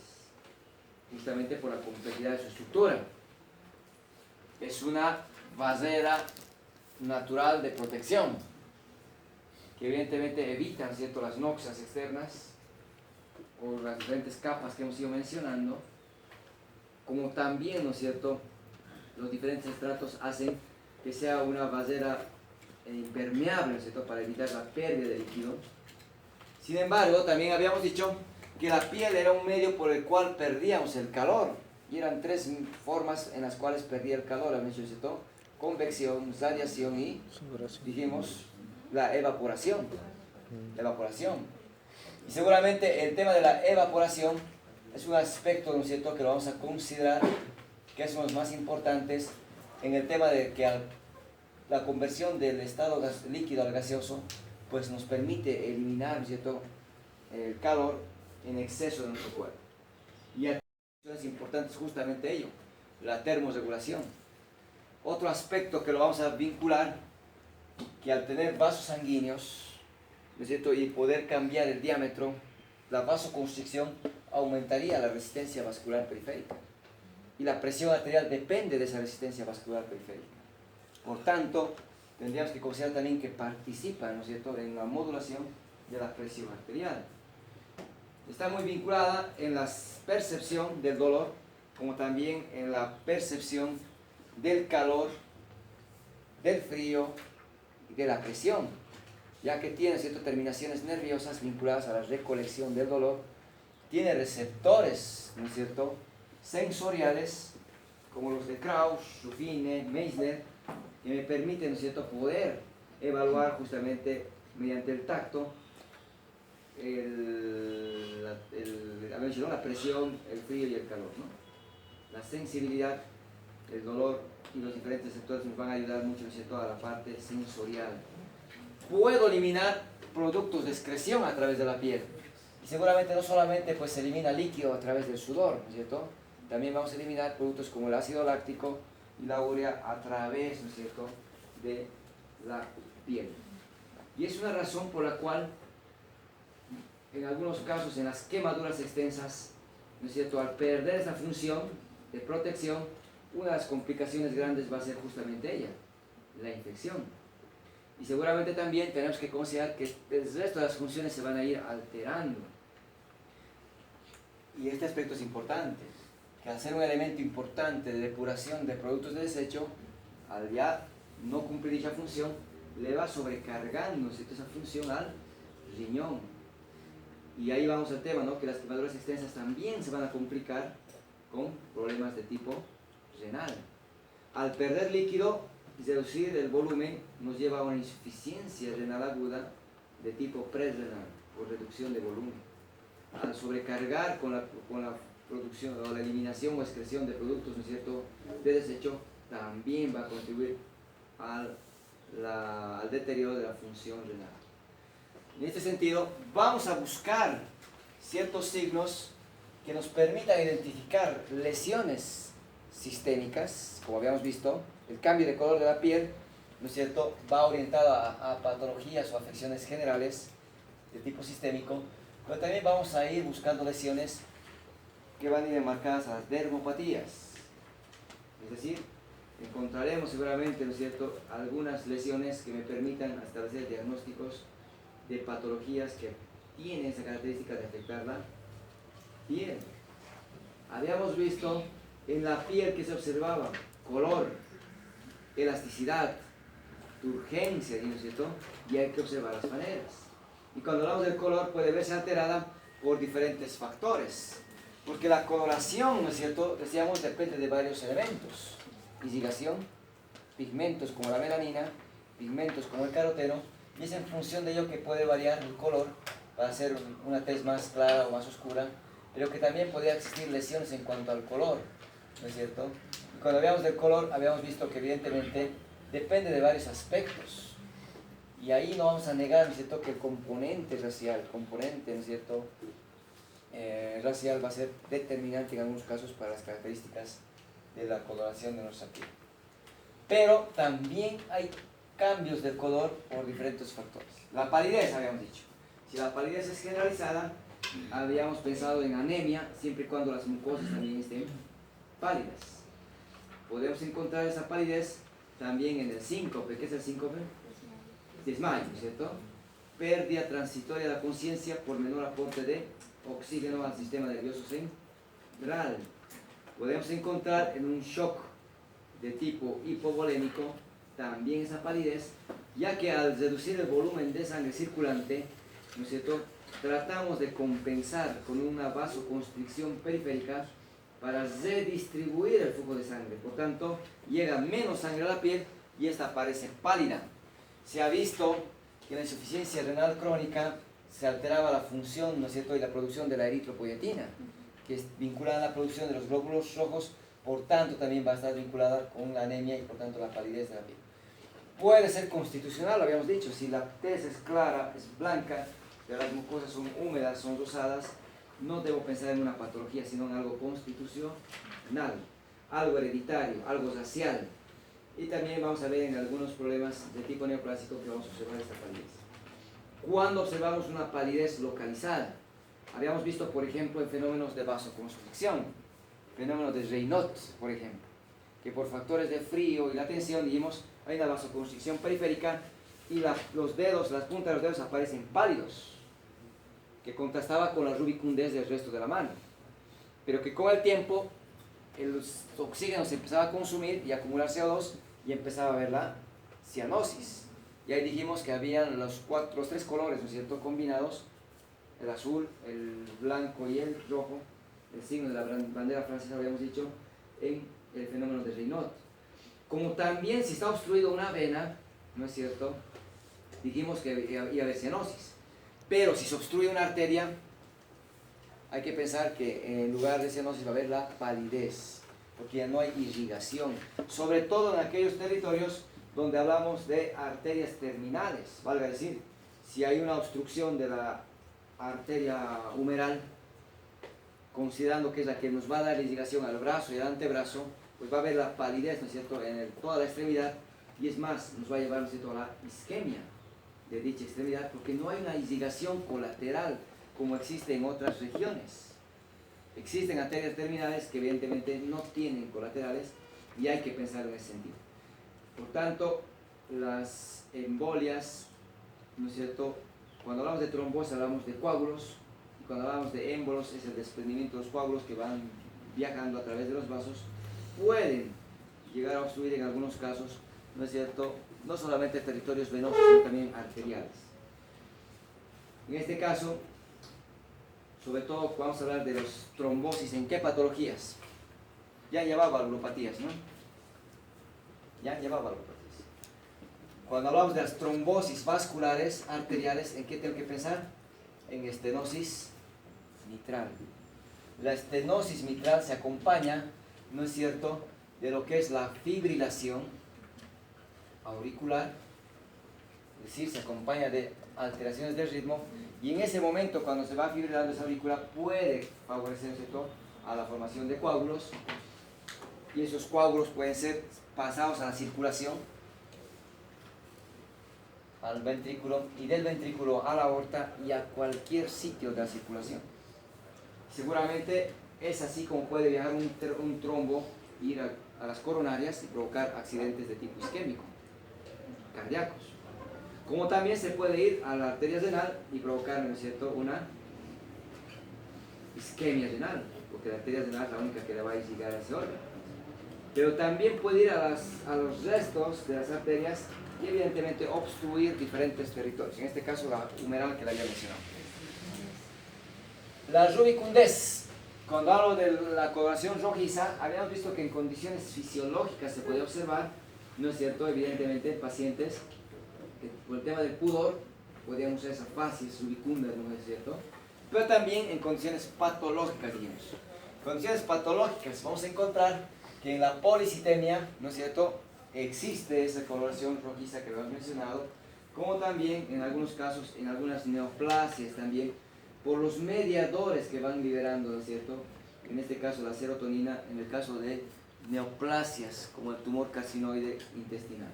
justamente por la complejidad de su estructura. Es una barrera natural de protección, que evidentemente evita, ¿no es cierto?, las noxias externas, o las diferentes capas que hemos ido mencionando, como también, ¿no es cierto?, los diferentes estratos hacen que sea una barrera impermeable, ¿no es cierto?, para evitar la pérdida de líquido. Sin embargo, también habíamos dicho que la piel era un medio por el cual perdíamos el calor, y eran tres formas en las cuales perdía el calor, ¿no es cierto? Convección, radiación y, dijimos, la evaporación. Y seguramente el tema de la evaporación es un aspecto, ¿no es cierto?, que lo vamos a considerar, que es uno de los más importantes en el tema de que la conversión del estado líquido al gaseoso pues nos permite eliminar, ¿no es cierto?, el calor en exceso de nuestro cuerpo. Y aquí es importante justamente ello, la termorregulación. Otro aspecto que lo vamos a vincular, que al tener vasos sanguíneos, ¿no es cierto?, y poder cambiar el diámetro, la vasoconstricción aumentaría la resistencia vascular periférica. Y la presión arterial depende de esa resistencia vascular periférica. Por tanto, tendríamos que considerar también que participa, ¿no es cierto?, en la modulación de la presión arterial. Está muy vinculada en la percepción del dolor, como también en la percepción del calor, del frío y de la presión, ya que tiene, ¿cierto?, terminaciones nerviosas vinculadas a la recolección del dolor, tiene receptores, ¿no es cierto?, sensoriales, como los de Krauss, Ruffine, Meissner, que me permiten, ¿no es cierto?, poder evaluar justamente mediante el tacto la presión, el frío y el calor, ¿no? La sensibilidad, el dolor y los diferentes sectores nos van a ayudar mucho, ¿no es cierto?, a la parte sensorial. Puedo eliminar productos de excreción a través de la piel. Y seguramente no solamente pues, se elimina líquido a través del sudor, ¿no es cierto? También vamos a eliminar productos como el ácido láctico y la urea a través, ¿no es cierto?, de la piel. Y es una razón por la cual, en algunos casos, en las quemaduras extensas, ¿no es cierto?, al perder esa función de protección, una de las complicaciones grandes va a ser justamente ella, la infección. Y seguramente también tenemos que considerar que el resto de las funciones se van a ir alterando. Y este aspecto es importante, que al ser un elemento importante de depuración de productos de desecho, al ya no cumplir dicha función, le va sobrecargando, ¿no es cierto?, esa función al riñón. Y ahí vamos al tema, ¿no?, que las quemaduras extensas también se van a complicar con problemas de tipo renal. Al perder líquido y reducir el volumen, nos lleva a una insuficiencia renal aguda de tipo prerrenal, por reducción de volumen. Al sobrecargar con la producción o la eliminación o excreción de productos, ¿no es cierto?, de desecho, también va a contribuir al deterioro de la función renal. En este sentido, vamos a buscar ciertos signos que nos permitan identificar lesiones sistémicas, como habíamos visto. El cambio de color de la piel, ¿no es cierto?, va orientado a patologías o afecciones generales de tipo sistémico, pero también vamos a ir buscando lesiones que van a ir enmarcadas a las dermopatías. Es decir, encontraremos seguramente, ¿no es cierto?, algunas lesiones que me permitan establecer diagnósticos de patologías que tienen esa característica de afectar la piel. Habíamos visto en la piel que se observaba color, elasticidad, turgencia, ¿no es cierto?, y hay que observar las maneras. Y cuando hablamos del color puede verse alterada por diferentes factores, porque la coloración, ¿no es cierto?, decíamos, depende de varios elementos: irrigación, pigmentos como la melanina, pigmentos como el caroteno, y es en función de ello que puede variar el color para hacer una tez más clara o más oscura, pero que también podría existir lesiones en cuanto al color, ¿no es cierto? Y cuando hablamos del color, habíamos visto que evidentemente depende de varios aspectos. Y ahí no vamos a negar, ¿no es cierto?, que el componente racial, ¿no es cierto?, racial va a ser determinante en algunos casos para las características de la coloración de nuestra piel. Pero también hay cambios del color por diferentes factores. La palidez, habíamos dicho. Si la palidez es generalizada, habíamos pensado en anemia, siempre y cuando las mucosas también estén pálidas. Podemos encontrar esa palidez también en el síncope. ¿Qué es el síncope? Desmayo, ¿cierto? Pérdida transitoria de la conciencia por menor aporte de oxígeno al sistema nervioso central. Podemos encontrar en un shock de tipo hipovolémico también esa palidez, ya que al reducir el volumen de sangre circulante, ¿no es cierto?, tratamos de compensar con una vasoconstricción periférica para redistribuir el flujo de sangre. Por tanto, llega menos sangre a la piel y esta aparece pálida. Se ha visto que en la insuficiencia renal crónica se alteraba la función, ¿no es cierto?, y la producción de la eritropoyetina, que es vinculada a la producción de los glóbulos rojos, por tanto también va a estar vinculada con la anemia y por tanto la palidez de la piel. Puede ser constitucional, lo habíamos dicho, si la tez es clara, es blanca, pero las mucosas son húmedas, son rosadas, no debo pensar en una patología, sino en algo constitucional, algo hereditario, algo racial. Y también vamos a ver en algunos problemas de tipo neoplásico que vamos a observar esta palidez. Cuando observamos una palidez localizada, habíamos visto, por ejemplo, en fenómenos de vasoconstricción, fenómenos de Raynaud, por ejemplo, que por factores de frío y la tensión, dijimos, hay una vasoconstricción periférica y los dedos, las puntas de los dedos aparecen pálidos, que contrastaba con la rubicundez del resto de la mano, pero que con el tiempo el oxígeno se empezaba a consumir y a acumular CO2 y empezaba a haber la cianosis. Y ahí dijimos que habían los tres colores, ¿no es cierto?, combinados, el azul, el blanco y el rojo, el signo de la bandera francesa, habíamos dicho, en el fenómeno de Raynaud. Como también si está obstruida una vena, ¿no es cierto?, dijimos que iba a haber cianosis. Pero si se obstruye una arteria, hay que pensar que en lugar de cianosis va a haber la palidez, porque ya no hay irrigación, sobre todo en aquellos territorios donde hablamos de arterias terminales, valga decir, si hay una obstrucción de la arteria humeral, considerando que es la que nos va a dar irrigación al brazo y al antebrazo, pues va a haber la palidez, ¿no es cierto?, en toda la extremidad, y es más, nos va a llevar, ¿no es cierto?, a la isquemia de dicha extremidad, porque no hay una irrigación colateral como existe en otras regiones. Existen arterias terminales que evidentemente no tienen colaterales y hay que pensar en ese sentido. Por tanto, las embolias, ¿no es cierto?, cuando hablamos de trombosis hablamos de coágulos, y cuando hablamos de émbolos es el desprendimiento de los coágulos que van viajando a través de los vasos, pueden llegar a obstruir en algunos casos, ¿no es cierto?, no solamente territorios venosos, sino también arteriales. En este caso, sobre todo vamos a hablar de los trombosis, ¿en qué patologías? Ya llevaba valvulopatías, ¿no? Ya lleva valvulopatías. Cuando hablamos de las trombosis vasculares arteriales, ¿en qué tengo que pensar? En estenosis mitral. La estenosis mitral se acompaña, ¿no es cierto?, de lo que es la fibrilación auricular, es decir, se acompaña de alteraciones del ritmo, y en ese momento, cuando se va fibrilando esa aurícula, puede favorecer, ¿no es cierto?, a la formación de coágulos, y esos coágulos pueden ser pasados a la circulación, al ventrículo, y del ventrículo a la aorta y a cualquier sitio de la circulación. Seguramente es así como puede viajar un trombo, ir a las coronarias y provocar accidentes de tipo isquémico, cardíacos. Como también se puede ir a la arteria renal y provocar, ¿no es cierto?, una isquemia renal, porque la arteria renal es la única que le va a llegar a ese órgano. Pero también puede ir a los restos de las arterias y evidentemente obstruir diferentes territorios, en este caso la humeral que le había mencionado. La rubicundez, cuando hablo de la coloración rojiza, habíamos visto que en condiciones fisiológicas se puede observar, ¿no es cierto?, evidentemente en pacientes que por el tema del pudor podían usar esa facies rubicundas, ¿no es cierto?, pero también en condiciones patológicas, digamos. Condiciones patológicas, vamos a encontrar que en la policitemia, ¿no es cierto?, existe esa coloración rojiza que lo hemos mencionado, como también en algunos casos, en algunas neoplasias también, por los mediadores que van liberando, ¿no es cierto?, en este caso la serotonina, en el caso de neoplasias, como el tumor carcinoide intestinal.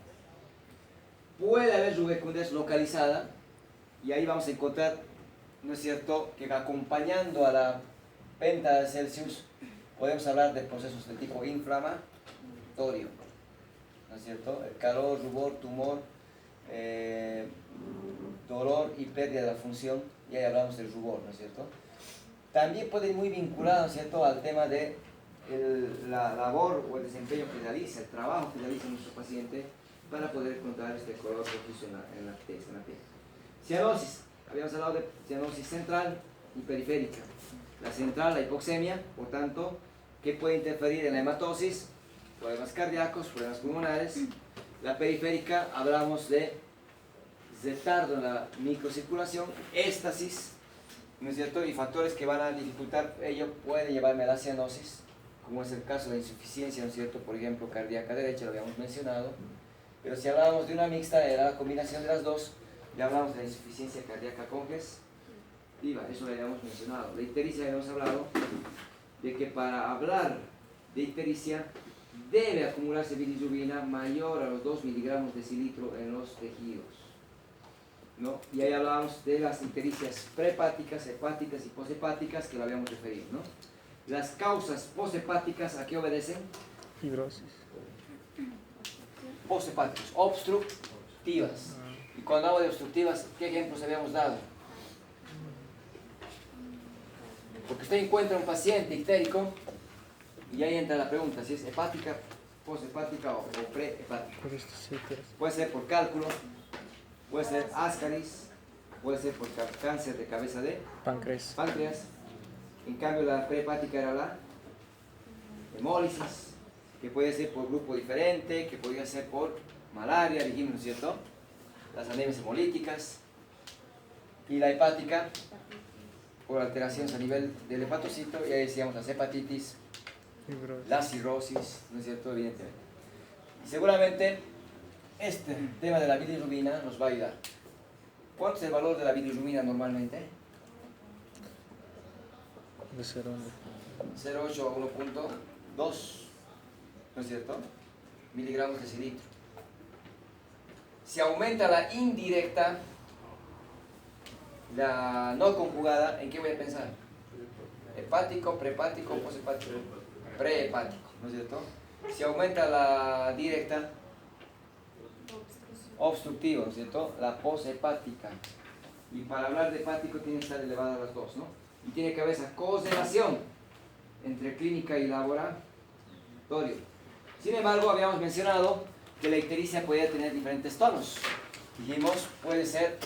Puede haber rubicundez localizada, y ahí vamos a encontrar, ¿no es cierto?, que acompañando a la penta de Celsius, podemos hablar de procesos de tipo inflamatorio, ¿no es cierto?, el calor, rubor, tumor, dolor y pérdida de la función, y ahí hablamos del rubor, ¿no es cierto? También puede ir muy vinculado, ¿no es cierto?, al tema de la labor o el desempeño que realiza, el trabajo que realiza nuestro paciente para poder encontrar este color rojizo en la piel. Cianosis, habíamos hablado de cianosis central y periférica. La central, la hipoxemia, por tanto, que puede interferir en la hematosis, problemas cardíacos, problemas pulmonares. La periférica, hablamos de retardo en la microcirculación, éstasis, ¿no es cierto?, y factores que van a dificultar ello puede llevarme a la cianosis, como es el caso de insuficiencia, ¿no es cierto?, por ejemplo, cardíaca derecha, lo habíamos mencionado. Pero si hablábamos de una mixta, era la combinación de las dos, ya hablamos de la insuficiencia cardíaca congestiva, eso lo habíamos mencionado. La ictericia, habíamos hablado de que para hablar de ictericia debe acumularse bilirrubina mayor a los 2 miligramos de decilitro en los tejidos, ¿no? Y ahí hablábamos de las ictericias prehepáticas, hepáticas y poshepáticas, que lo habíamos referido, ¿no? Las causas poshepáticas, ¿a qué obedecen? Fibrosis. Poshepáticos, obstructivas. Y cuando hablo de obstructivas, ¿qué ejemplos habíamos dado? Porque usted encuentra un paciente ictérico y ahí entra la pregunta si es hepática, poshepática o prehepática. Puede ser por cálculo, puede ser ascaris, puede ser por cáncer de cabeza de páncreas. En cambio la prehepática era la hemólisis, que puede ser por grupo diferente, que podría ser por malaria, dijimos, ¿no es cierto?, las anemias hemolíticas. Y la hepática por alteraciones a nivel del hepatocito, y ahí decíamos las hepatitis, la cirrosis, ¿no es cierto?, evidentemente. Y seguramente este tema de la bilirrubina nos va a ayudar. ¿Cuánto es el valor de la bilirrubina normalmente? De 0,8 a 1.2, ¿no es cierto?, miligramos de decilitro. Si aumenta la indirecta, la no conjugada, ¿en qué voy a pensar? Hepático, prehepático, poshepático. Prehepático, ¿no es cierto? Si aumenta la directa, obstructivo, ¿no es cierto?, la poshepática. Y para hablar de hepático tienen que estar elevadas las dos, ¿no? Y tiene que haber esa correlación entre clínica y laboratorio. Sin embargo, habíamos mencionado que la ictericia podía tener diferentes tonos. Dijimos, puede ser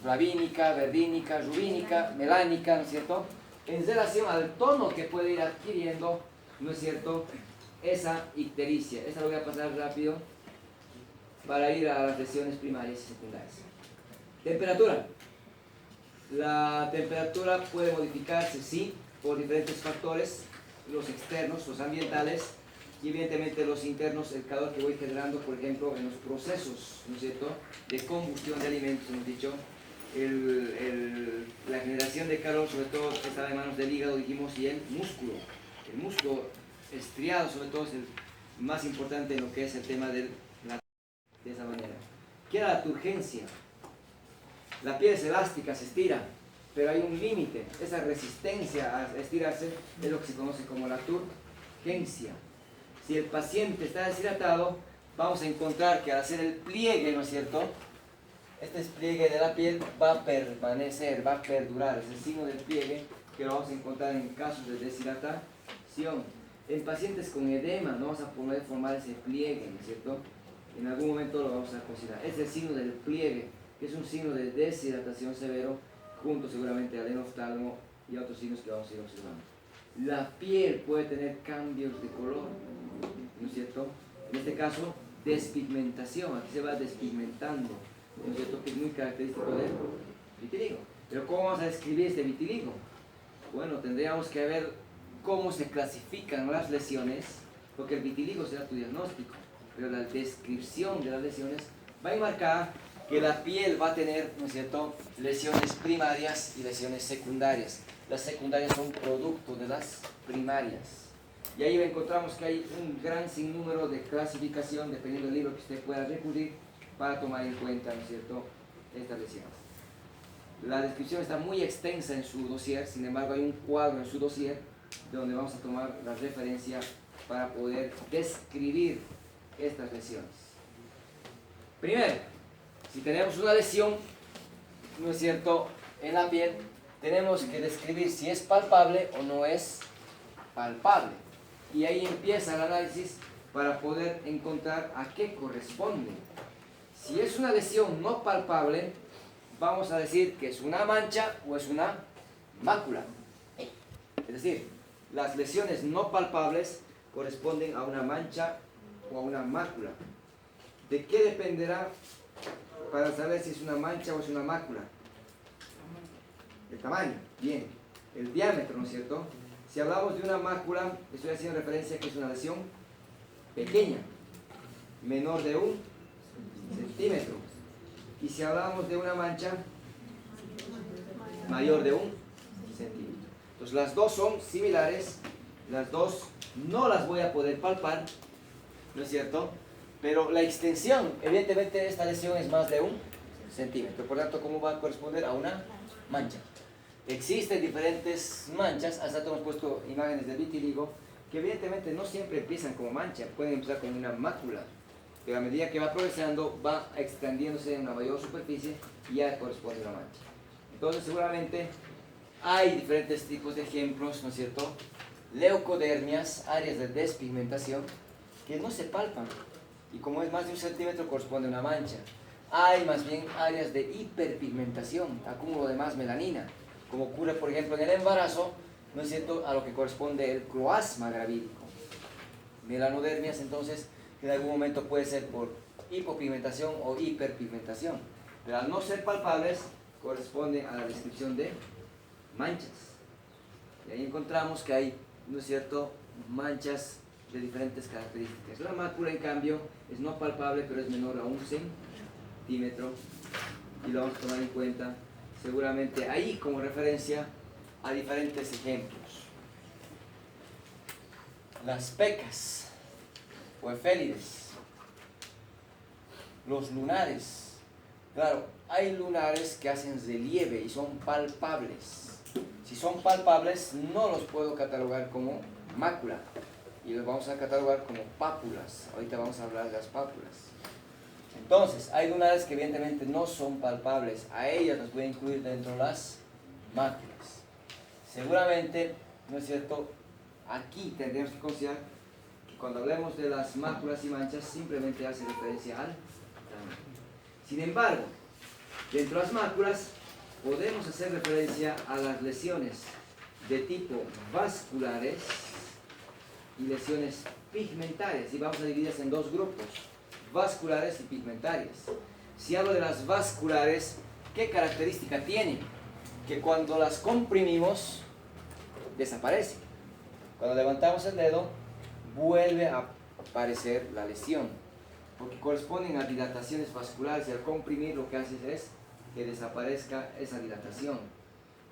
flavínica, verdínica, rubínica, melánica, ¿no es cierto?, en relación al tono que puede ir adquiriendo, ¿no es cierto?, esa ictericia. Esta lo voy a pasar rápido para ir a las lesiones primarias y secundarias. Temperatura. La temperatura puede modificarse, sí, por diferentes factores, los externos, los ambientales, y evidentemente los internos, el calor que voy generando, por ejemplo, en los procesos, ¿no es cierto?, de combustión de alimentos, hemos dicho, la generación de calor, sobre todo, está en manos del hígado, dijimos, y el músculo. El músculo estriado, sobre todo, es el más importante en lo que es el tema de esa manera. ¿Qué era la turgencia? La piel es elástica, se estira, pero hay un límite. Esa resistencia a estirarse es lo que se conoce como la turgencia. Si el paciente está deshidratado, vamos a encontrar que al hacer el pliegue, ¿no es cierto?, este despliegue de la piel va a permanecer, va a perdurar. Es el signo del pliegue que lo vamos a encontrar en casos de deshidratación. En pacientes con edema no vamos a poder formar ese pliegue, ¿no es cierto? En algún momento lo vamos a considerar. Es el signo del pliegue, que es un signo de deshidratación severo, junto seguramente al enoftalmo y a otros signos que vamos a ir observando. La piel puede tener cambios de color, ¿no es cierto? En este caso, despigmentación. Aquí se va despigmentando, ¿no es cierto?, que es muy característico del vitiligo. Pero ¿cómo vamos a describir este vitiligo? Bueno, tendríamos que ver cómo se clasifican las lesiones, porque el vitiligo será tu diagnóstico, pero la descripción de las lesiones va a enmarcar que la piel va a tener, ¿no es cierto?, lesiones primarias y lesiones secundarias. Las secundarias son producto de las primarias. Y ahí encontramos que hay un gran sinnúmero de clasificación, dependiendo del libro que usted pueda recurrir, para tomar en cuenta, ¿no es cierto?, estas lesiones. La descripción está muy extensa en su dossier, sin embargo hay un cuadro en su dossier donde vamos a tomar la referencia para poder describir estas lesiones. Primero, si tenemos una lesión, ¿no es cierto?, en la piel, tenemos que describir si es palpable o no es palpable. Y ahí empieza el análisis para poder encontrar a qué corresponde. Si es una lesión no palpable, vamos a decir que es una mancha o es una mácula. Es decir, las lesiones no palpables corresponden a una mancha o a una mácula. ¿De qué dependerá para saber si es una mancha o es una mácula? El tamaño, bien. El diámetro, ¿no es cierto? Si hablamos de una mácula, estoy haciendo referencia a que es una lesión pequeña, menor de 1 centímetro. Y si hablamos de una mancha, mayor de 1 centímetro. Entonces las dos son similares, las dos no las voy a poder palpar, ¿no es cierto? Pero la extensión, evidentemente, de esta lesión es más de 1 centímetro. Por tanto, ¿cómo va a corresponder a una mancha? Existen diferentes manchas, hasta hemos puesto imágenes de vitiligo, que evidentemente no siempre empiezan como mancha, pueden empezar como una mácula, pero a medida que va progresando, va extendiéndose en una mayor superficie y ya corresponde a una mancha. Entonces, seguramente hay diferentes tipos de ejemplos, ¿no es cierto? Leucodermias, áreas de despigmentación, que no se palpan, y como es más de 1 centímetro, corresponde a una mancha. Hay más bien áreas de hiperpigmentación, acúmulo de más melanina, como ocurre, por ejemplo, en el embarazo, ¿no es cierto?, a lo que corresponde el cloasma gravídico. Melanodermias, entonces, que en algún momento puede ser por hipopigmentación o hiperpigmentación, pero al no ser palpables, corresponden a la descripción de manchas. Y ahí encontramos que hay, ¿no es cierto?, manchas de diferentes características. La mácula, en cambio, es no palpable, pero es menor a 1 centímetro, y lo vamos a tomar en cuenta seguramente ahí como referencia a diferentes ejemplos. Las pecas o efélides, los lunares. Claro, hay lunares que hacen relieve y son palpables. Si son palpables, no los puedo catalogar como mácula y los vamos a catalogar como pápulas. Ahorita vamos a hablar de las pápulas. Entonces, hay lunares que evidentemente no son palpables, a ellas las voy a incluir dentro de las máculas. Seguramente, ¿no es cierto?, aquí tendríamos que considerar que cuando hablemos de las máculas y manchas, simplemente hace referencia al tamaño. Sin embargo, dentro de las máculas, podemos hacer referencia a las lesiones de tipo vasculares y lesiones pigmentarias, y vamos a dividirlas en dos grupos, vasculares y pigmentarias. Si hablo de las vasculares, ¿qué característica tienen? Que cuando las comprimimos, desaparecen. Cuando levantamos el dedo, vuelve a aparecer la lesión, porque corresponden a dilataciones vasculares, y al comprimir lo que haces es que desaparezca esa dilatación.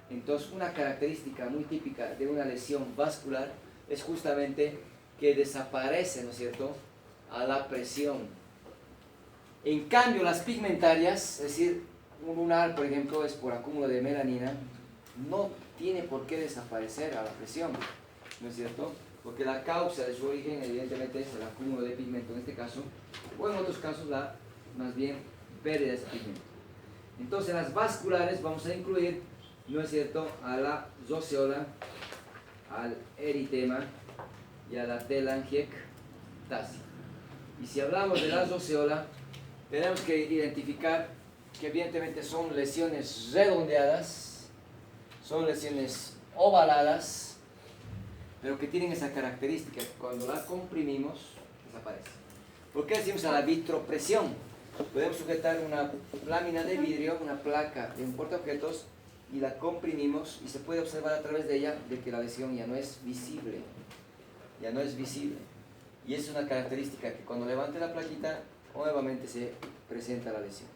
Entonces, una característica muy típica de una lesión vascular es justamente que desaparece, ¿no es cierto?, a la presión. En cambio, las pigmentarias, es decir, un lunar, por ejemplo, es por acúmulo de melanina, no tiene por qué desaparecer a la presión, ¿no es cierto? Porque la causa de su origen, evidentemente, es el acúmulo de pigmento en este caso, o en otros casos, más bien, pérdida de ese pigmento. Entonces, las vasculares vamos a incluir, ¿no es cierto?, a la zoseola, al eritema y a la telangiectasia. Y si hablamos de la zoseola, tenemos que identificar que evidentemente son lesiones redondeadas, son lesiones ovaladas, pero que tienen esa característica, que cuando la comprimimos, desaparece. ¿Por qué decimos a la vitropresión? Podemos sujetar una lámina de vidrio, una placa de un portaobjetos, y la comprimimos, y se puede observar a través de ella de que la lesión ya no es visible. Ya no es visible. Y es una característica que cuando levante la plaquita, nuevamente se presenta la lesión.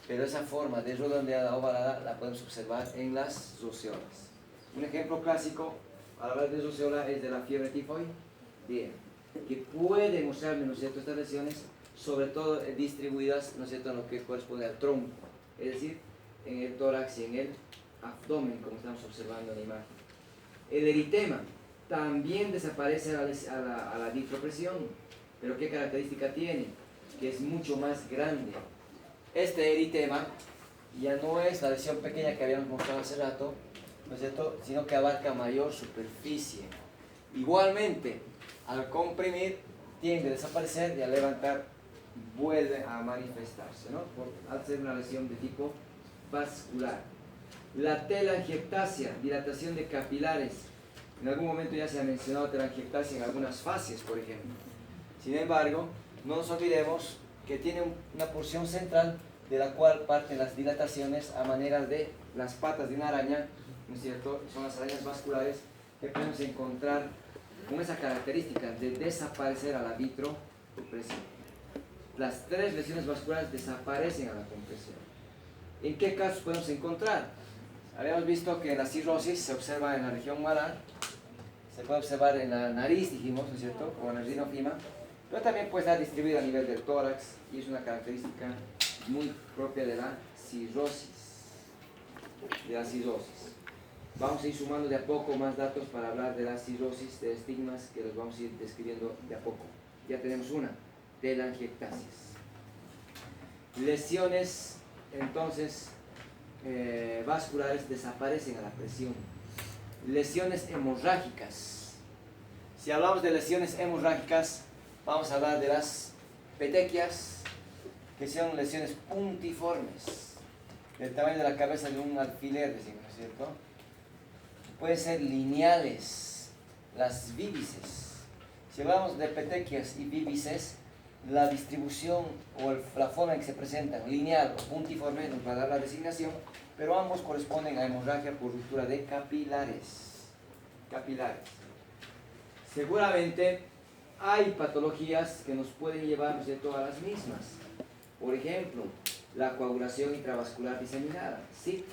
Pero esa forma de redondeada ovalada la podemos observar en las zoseolas. Un ejemplo clásico al hablar de zoseola es de la fiebre tifoidea, que puede mostrarme, ¿no es cierto?, estas lesiones, sobre todo distribuidas, ¿no es cierto?, en lo que corresponde al tronco, es decir, en el tórax y en el abdomen, como estamos observando en la imagen. El eritema también desaparece a la vitropresión, pero ¿qué característica tiene? Que es mucho más grande. Este eritema ya no es la lesión pequeña que habíamos mostrado hace rato, ¿no es cierto?, sino que abarca mayor superficie. Igualmente, al comprimir tiende a desaparecer, y al levantar vuelve a manifestarse, ¿no?, al ser una lesión de tipo vascular. La telangiectasia, dilatación de capilares. En algún momento ya se ha mencionado telangiectasia en algunas fascias, por ejemplo. Sin embargo, no nos olvidemos que tiene una porción central de la cual parten las dilataciones a manera de las patas de una araña, ¿no es cierto? Son las arañas vasculares que podemos encontrar con esa característica de desaparecer a la vitropresión. Las tres lesiones vasculares desaparecen a la compresión. ¿En qué casos podemos encontrar? Habíamos visto que la cirrosis se observa en la región malar, se puede observar en la nariz, dijimos, ¿no es cierto?, o en el rinofima, pero también puede estar distribuida a nivel del tórax, y es una característica muy propia de la cirrosis. Vamos a ir sumando de a poco más datos para hablar de la cirrosis, de estigmas, que los vamos a ir describiendo de a poco. Ya tenemos una, telangiectasias. Lesiones, entonces, vasculares desaparecen a la presión. Lesiones hemorrágicas. Si hablamos de lesiones hemorrágicas, vamos a hablar de las petequias, que son lesiones puntiformes, del tamaño de la cabeza de un alfiler, decimos, ¿no es cierto? Pueden ser lineales, las víbices. Si hablamos de petequias y víbices, la distribución o la forma en que se presentan, lineal o puntiforme, nos va a dar la designación, pero ambos corresponden a hemorragia por ruptura de capilares. Seguramente hay patologías que nos pueden llevar, ¿no es cierto?, a las mismas. Por ejemplo, la coagulación intravascular diseminada, ¿sí?,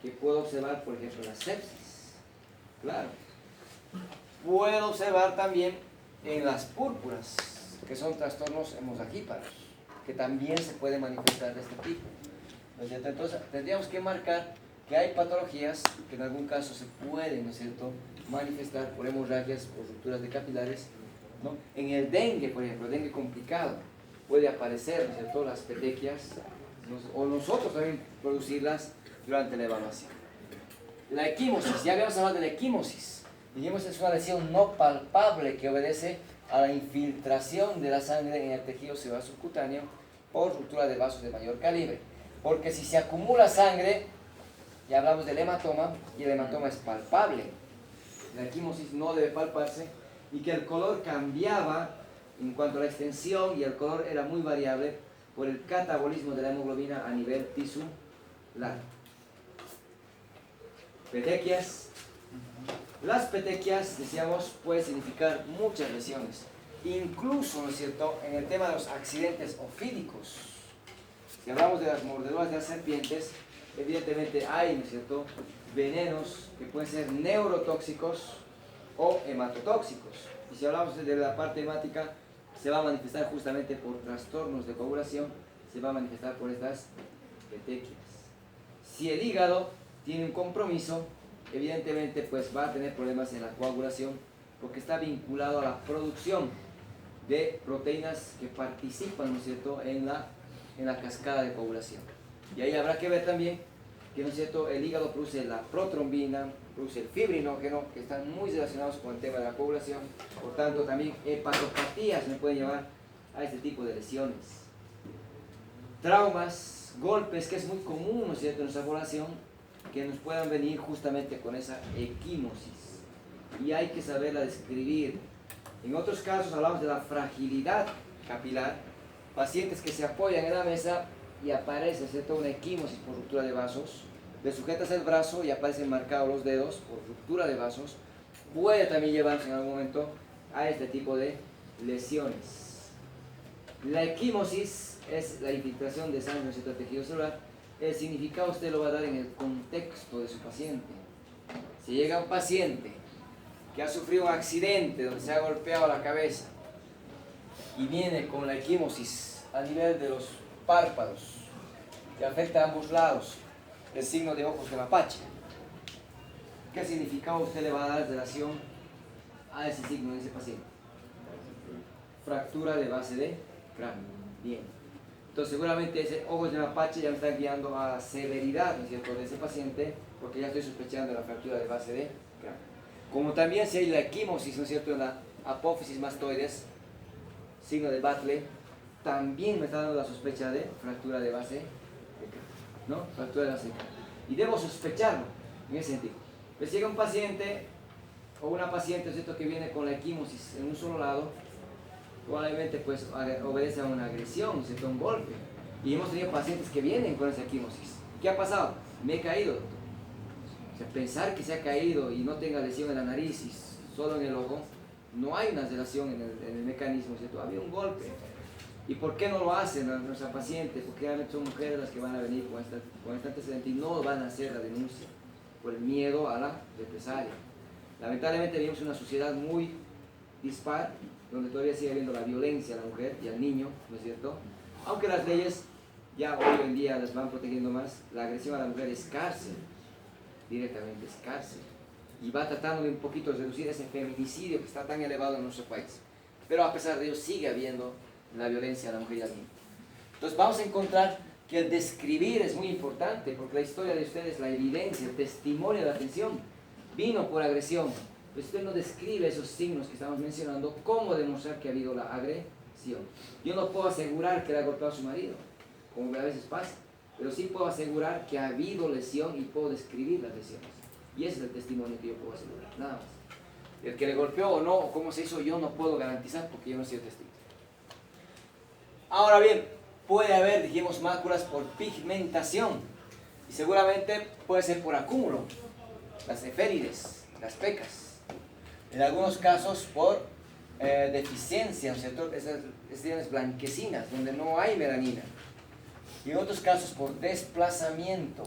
que puedo observar, por ejemplo, la sepsis. Claro. Puedo observar también en las púrpuras, que son trastornos hemorragíparos, que también se pueden manifestar de este tipo. ¿No es cierto? Entonces, tendríamos que marcar que hay patologías que en algún caso se pueden, ¿no es cierto?, manifestar por hemorragias, por rupturas de capilares, ¿no? En el dengue, por ejemplo, el dengue complicado, puede aparecer, ¿no es cierto?, las petequias, o nosotros también producirlas durante la evaluación. La equimosis, ya habíamos hablado de la equimosis. Dijimos que es una lesión no palpable que obedece a la infiltración de la sangre en el tejido celular subcutáneo por ruptura de vasos de mayor calibre. Porque si se acumula sangre, ya hablamos del hematoma, y el hematoma es palpable. La equimosis no debe palparse, y que el color cambiaba en cuanto a la extensión y el color era muy variable por el catabolismo de la hemoglobina a nivel tisular. Petequias. Las petequias, decíamos, pueden significar muchas lesiones, incluso, ¿no es cierto?, en el tema de los accidentes ofídicos. Si hablamos de las mordeduras de las serpientes, evidentemente hay, ¿no es cierto?, venenos que pueden ser neurotóxicos o hematotóxicos. Y si hablamos de la parte hemática, se va a manifestar justamente por trastornos de coagulación, se va a manifestar por estas petequias. Si el hígado tiene un compromiso, evidentemente pues va a tener problemas en la coagulación porque está vinculado a la producción de proteínas que participan, ¿no es cierto?, en la cascada de coagulación. Y ahí habrá que ver también que, ¿no es cierto?, el hígado produce la protrombina, produce el fibrinógeno, que están muy relacionados con el tema de la coagulación. Por tanto, también hepatopatías me pueden llevar a este tipo de lesiones. Traumas, golpes, que es muy común, ¿no es cierto?, en nuestra población, que nos puedan venir justamente con esa equimosis. Y hay que saberla describir. En otros casos hablamos de la fragilidad capilar, pacientes que se apoyan en la mesa y aparece, ¿cierto?, una equimosis por ruptura de vasos, le sujetas el brazo y aparecen marcados los dedos por ruptura de vasos, puede también llevarse en algún momento a este tipo de lesiones. La equimosis es la infiltración de sangre en cierto tejido celular. El significado usted lo va a dar en el contexto de su paciente. Si llega un paciente que ha sufrido un accidente donde se ha golpeado la cabeza y viene con la equimosis a nivel de los párpados que afecta a ambos lados, el signo de ojos de mapache, ¿qué significado usted le va a dar en relación a ese signo de ese paciente? Fractura de base de cráneo. Bien. Entonces seguramente ese ojos de mapache ya me está guiando a la severidad, ¿no es cierto?, de ese paciente, porque ya estoy sospechando de la fractura de base de cráneo. Como también si hay la equimosis, ¿no es cierto?, en la apófisis mastoides, signo de Batley, también me está dando la sospecha de fractura de base de cráneo, ¿no? Fractura de base de cráneo. Y debo sospecharlo en ese sentido. Pues llega un paciente o una paciente, ¿no es cierto?, que viene con la equimosis en un solo lado, probablemente pues obedece a una agresión, ¿no es cierto?, un golpe. Y hemos tenido pacientes que vienen con esa equimosis. ¿Qué ha pasado? Me he caído, doctor. O sea, pensar que se ha caído y no tenga lesión en la nariz y solo en el ojo, no hay una lesión en el mecanismo, ¿cierto? Había un golpe. ¿Y por qué no lo hacen nuestras pacientes? Porque realmente son mujeres las que van a venir con este antecedente y no van a hacer la denuncia por el miedo a la represalia. Lamentablemente vivimos en una sociedad muy dispar, donde todavía sigue habiendo la violencia a la mujer y al niño, ¿no es cierto? Aunque las leyes ya hoy en día las van protegiendo más, la agresión a la mujer es cárcel, directamente es cárcel. Y va tratando de un poquito reducir ese feminicidio que está tan elevado en nuestro país. Pero a pesar de ello sigue habiendo la violencia a la mujer y al niño. Entonces vamos a encontrar que el describir es muy importante, porque la historia de ustedes, la evidencia, el testimonio de la atención, vino por agresión. Pues usted no describe esos signos que estamos mencionando, ¿cómo demostrar que ha habido la agresión? Yo no puedo asegurar que le ha golpeado a su marido, como a veces pasa, pero sí puedo asegurar que ha habido lesión y puedo describir las lesiones. Y ese es el testimonio que yo puedo asegurar, nada más. El que le golpeó o no, o cómo se hizo, yo no puedo garantizar porque yo no soy testigo. Ahora bien, puede haber, dijimos, máculas por pigmentación y seguramente puede ser por acúmulo, las eférides, las pecas. En algunos casos por deficiencia, ¿no es cierto?, esas lesiones blanquecinas, donde no hay melanina. Y en otros casos por desplazamiento.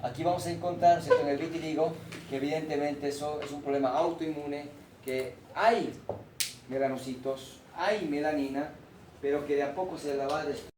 Aquí vamos a encontrar, ¿no es cierto?, en el vitiligo, que evidentemente eso es un problema autoinmune, que hay melanocitos, hay melanina, pero que de a poco se la va a destruir.